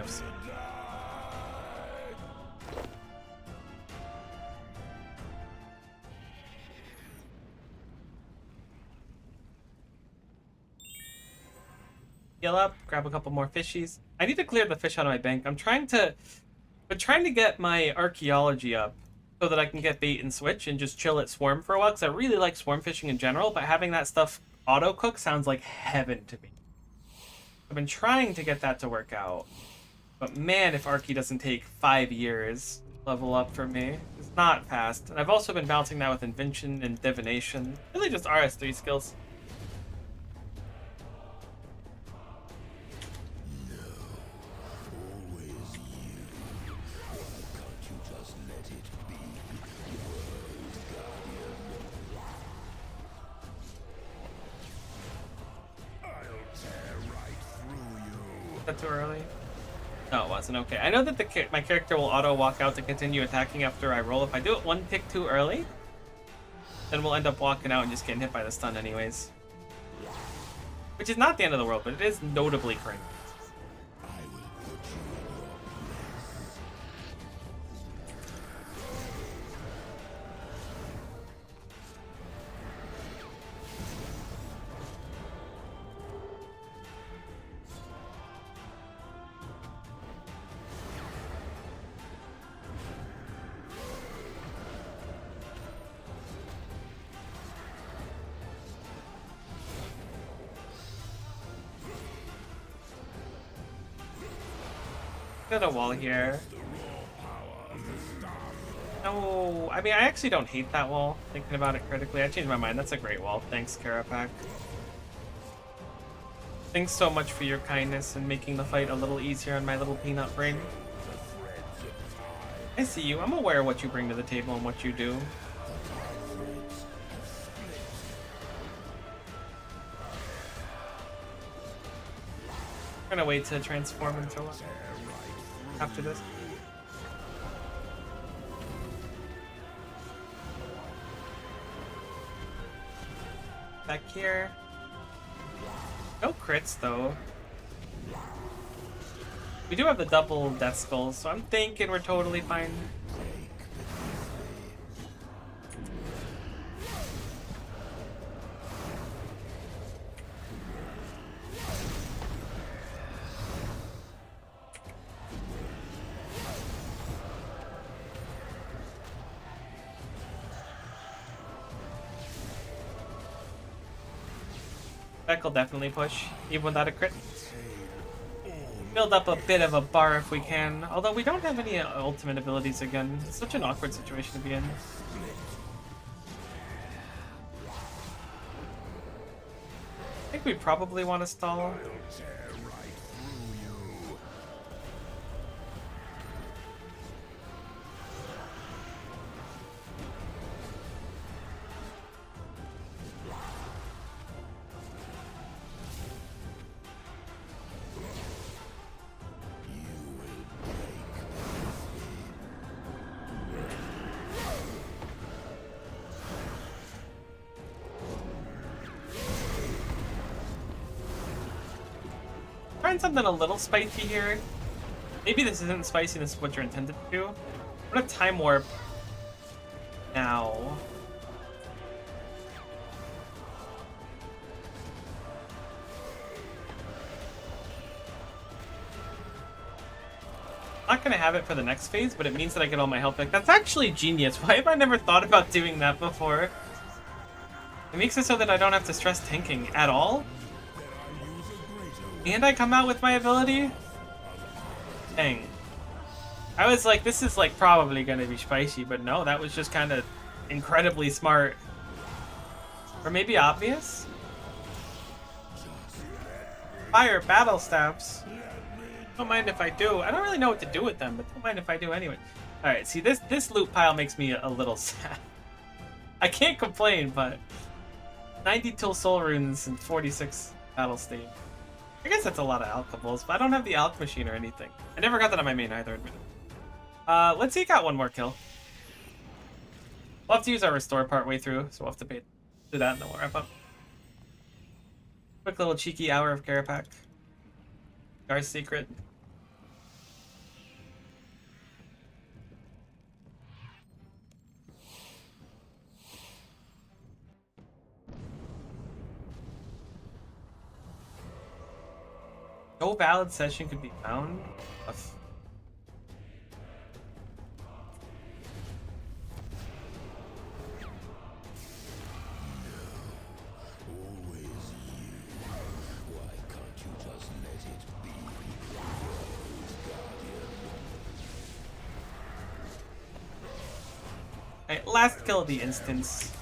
Heal up, grab a couple more fishies. I need to clear the fish out of my bank. I'm trying to get my archaeology up so that I can get bait and switch and just chill at swarm for a while, because I really like swarm fishing in general, but having that stuff auto cook sounds like heaven to me. I've been trying to get that to work out, but man, if Archie doesn't take 5 years to level up for me, it's not fast. And I've also been balancing that with invention and divination, really just RS3 skills. Too early? No, it wasn't. Okay. I know that my character will auto walk out to continue attacking after I roll. If I do it 1 tick too early, then we'll end up walking out and just getting hit by the stun anyways. Which is not the end of the world, but it is notably cringe. Got a wall here. No, I mean, I actually don't hate that wall, thinking about it critically. I changed my mind. That's a great wall. Thanks, Kerapac. Thanks so much for your kindness and making the fight a little easier on my little peanut brain. I see you. I'm aware of what you bring to the table and what you do. I'm gonna wait to transform until after this. back here. No crits though. We do have the double death skulls, so I'm thinking we're totally fine. Beck will definitely push, even without a crit. Build up a bit of a bar if we can, although we don't have any ultimate abilities again. It's such an awkward situation to be in. I think we probably want to stall. Trying something a little spicy here. Maybe this isn't spicy, this is what you're intended to do. I'm gonna time warp now. I'm not gonna have it for the next phase, but it means that I get all my health back. That's actually genius. Why have I never thought about doing that before? It makes it so that I don't have to stress tanking at all. And I come out with my ability? Dang. I was like, this is like probably gonna be spicy, but no, that was just kind of incredibly smart. Or maybe obvious? Fire battle staffs. Don't mind if I do. I don't really know what to do with them, but don't mind if I do anyway. Alright, see this loot pile makes me a little sad. I can't complain, but 92 soul runes and 46 battle state. I guess that's a lot of alchemables, but I don't have the alch machine or anything. I never got that on my main either, admittedly. Let's see, got one more kill. We'll have to use our restore part way through, so we'll have to do that and then we'll wrap up. Quick little cheeky hour of Kerapac. Gar's secret. No valid session could be found. Alright, last kill of the instance.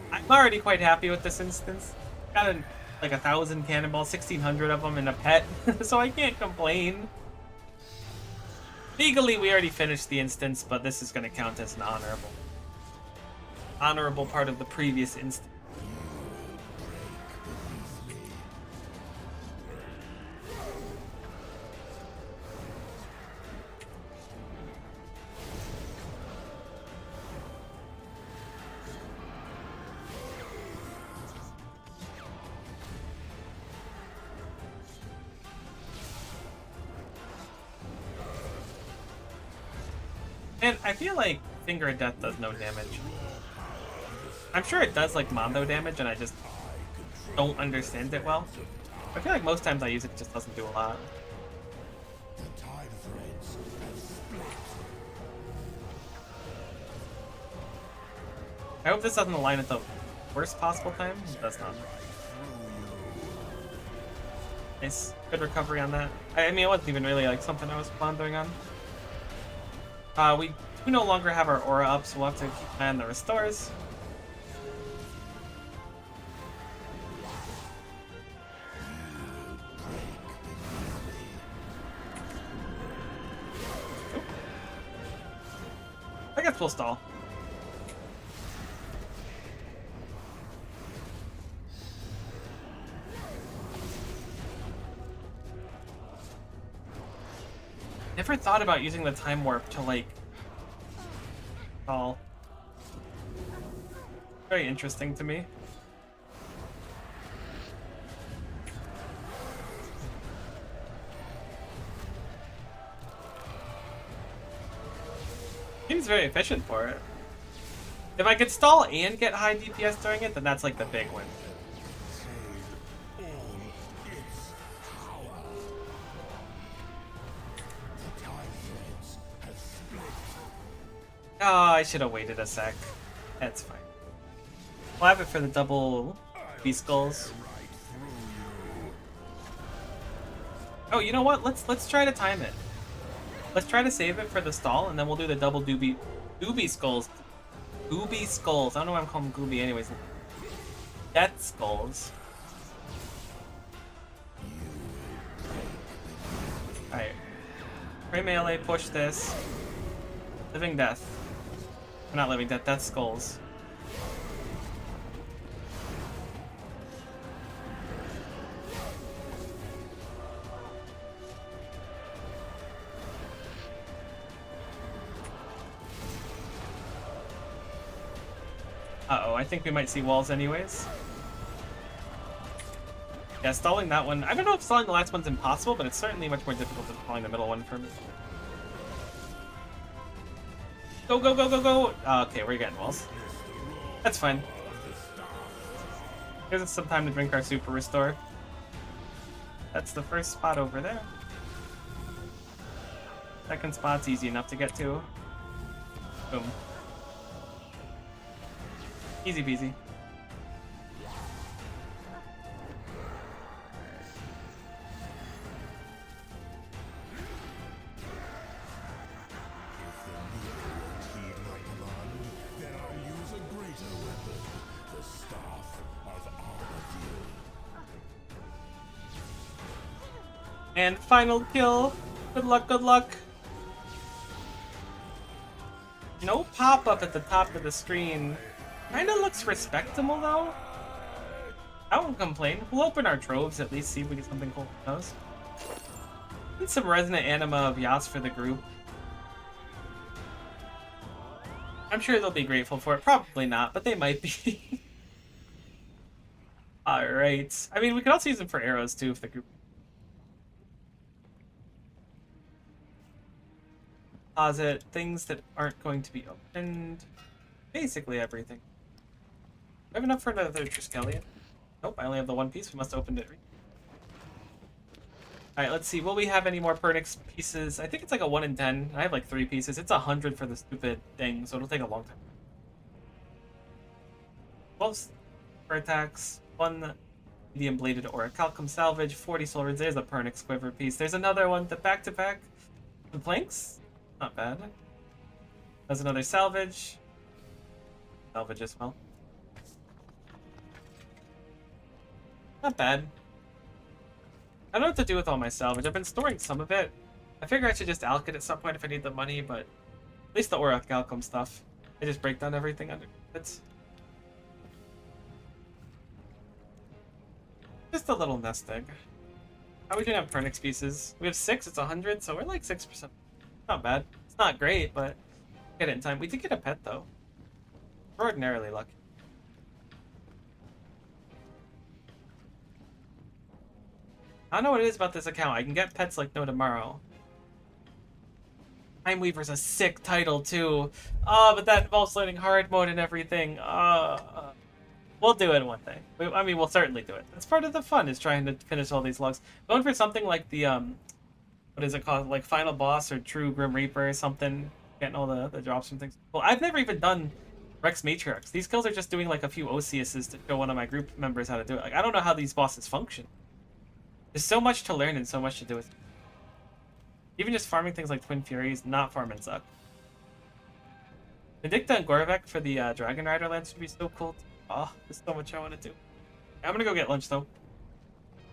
I'm already quite happy with this instance. Got like 1,000 cannonballs, 1,600 of them in a pet, so I can't complain. Legally, we already finished the instance, but this is going to count as an honorable part of the previous instance. And I feel like Finger of Death does no damage. I'm sure it does like Mondo damage, and I just don't understand it well. I feel like most times I use it, it just doesn't do a lot. I hope this doesn't align at the worst possible time. It does not. Nice. Good recovery on that. I mean, it wasn't even really like something I was pondering on. We do no longer have our aura up, so we'll have to keep an eye on the restores. Oop. I guess we'll stall. Never thought about using the time warp to like stall. Very interesting to me. Seems very efficient for it. If I could stall and get high DPS during it, then that's like the big win. Oh, I should have waited a sec. That's fine. We'll have it for the double beast skulls. Oh, you know what? Let's try to time it. Let's try to save it for the stall, and then we'll do the double doobie skulls. Gooby skulls. I don't know why I'm calling them Gooby anyways. Death skulls. Alright. Pray melee, push this. Living death. Not living death, death skulls. Uh-oh, I think we might see walls anyways. Yeah, stalling that one. I don't know if stalling the last one's impossible, but it's certainly much more difficult than stalling the middle one for me. Go, go, go, go, go! Okay, we're getting walls. That's fine. Gives us some time to drink our super restore. That's the first spot over there. Second spot's easy enough to get to. Boom. Easy peasy. And final kill. Good luck, good luck. No pop-up at the top of the screen. Kinda looks respectable though. I won't complain. We'll open our troves at least, see if we get something cool from those. And some resonant anima of Yas for the group. I'm sure they'll be grateful for it. Probably not, but they might be. Alright. I mean, we could also use them for arrows too if the group... Deposit things that aren't going to be opened. Basically everything. Do I have enough for another Triskelion? Nope, I only have the one piece. We must have opened it. Alright, let's see. Will we have any more Pernix pieces? I think it's like a 1 in 10. I have like 3 pieces. It's 100 for the stupid thing, so it'll take a long time. 12 for attacks, 1 medium bladed orichalcum salvage, 40 soul rings. There's a Pernix quiver piece. There's another one. The back-to-back. The planks? Not bad. There's another salvage. Salvage as well. Not bad. I don't know what to do with all my salvage. I've been storing some of it. I figure I should just alk it at some point if I need the money, but at least the orichalcum stuff. I just break down everything under it. Just a little nest egg. How are we gonna have Pernix pieces? We have 6, it's 100, so we're like 6%. Not bad. It's not great, but get it in time. We did get a pet though. Extraordinarily lucky. I don't know what it is about this account. I can get pets like no tomorrow. Time Weaver's a sick title too. Oh, but that involves learning hard mode and everything. We'll do it one day. I mean, we'll certainly do it. That's part of the fun, is trying to finish all these logs. Going for something like the what is it called? Like Final Boss or True Grim Reaper or something. Getting all the drops and things. Well, I've never even done Rex Matriarchs. These kills are just doing like a few OCSs to show one of my group members how to do it. Like, I don't know how these bosses function. There's so much to learn and so much to do with it. Even just farming things like Twin Furies, not farming suck. Vindicta and Gorvek for the Dragon Rider lance would be so cool. Oh, there's so much I want to do. I'm gonna go get lunch though.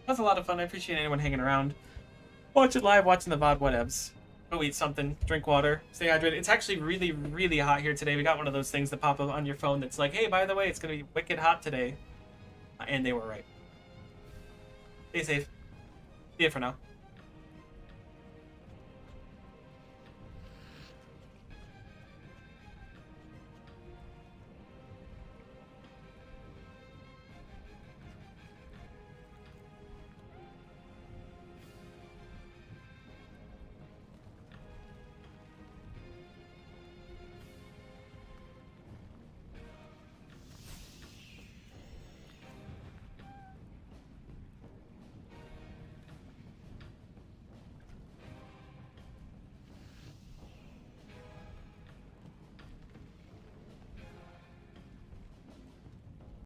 That was a lot of fun. I appreciate anyone hanging around. Watch it live, watching the VOD, whatevs. Go eat something, drink water, stay hydrated. It's actually really, really hot here today. We got one of those things that pop up on your phone that's like, hey, by the way, it's gonna be wicked hot today. And they were right. Stay safe. See you for now.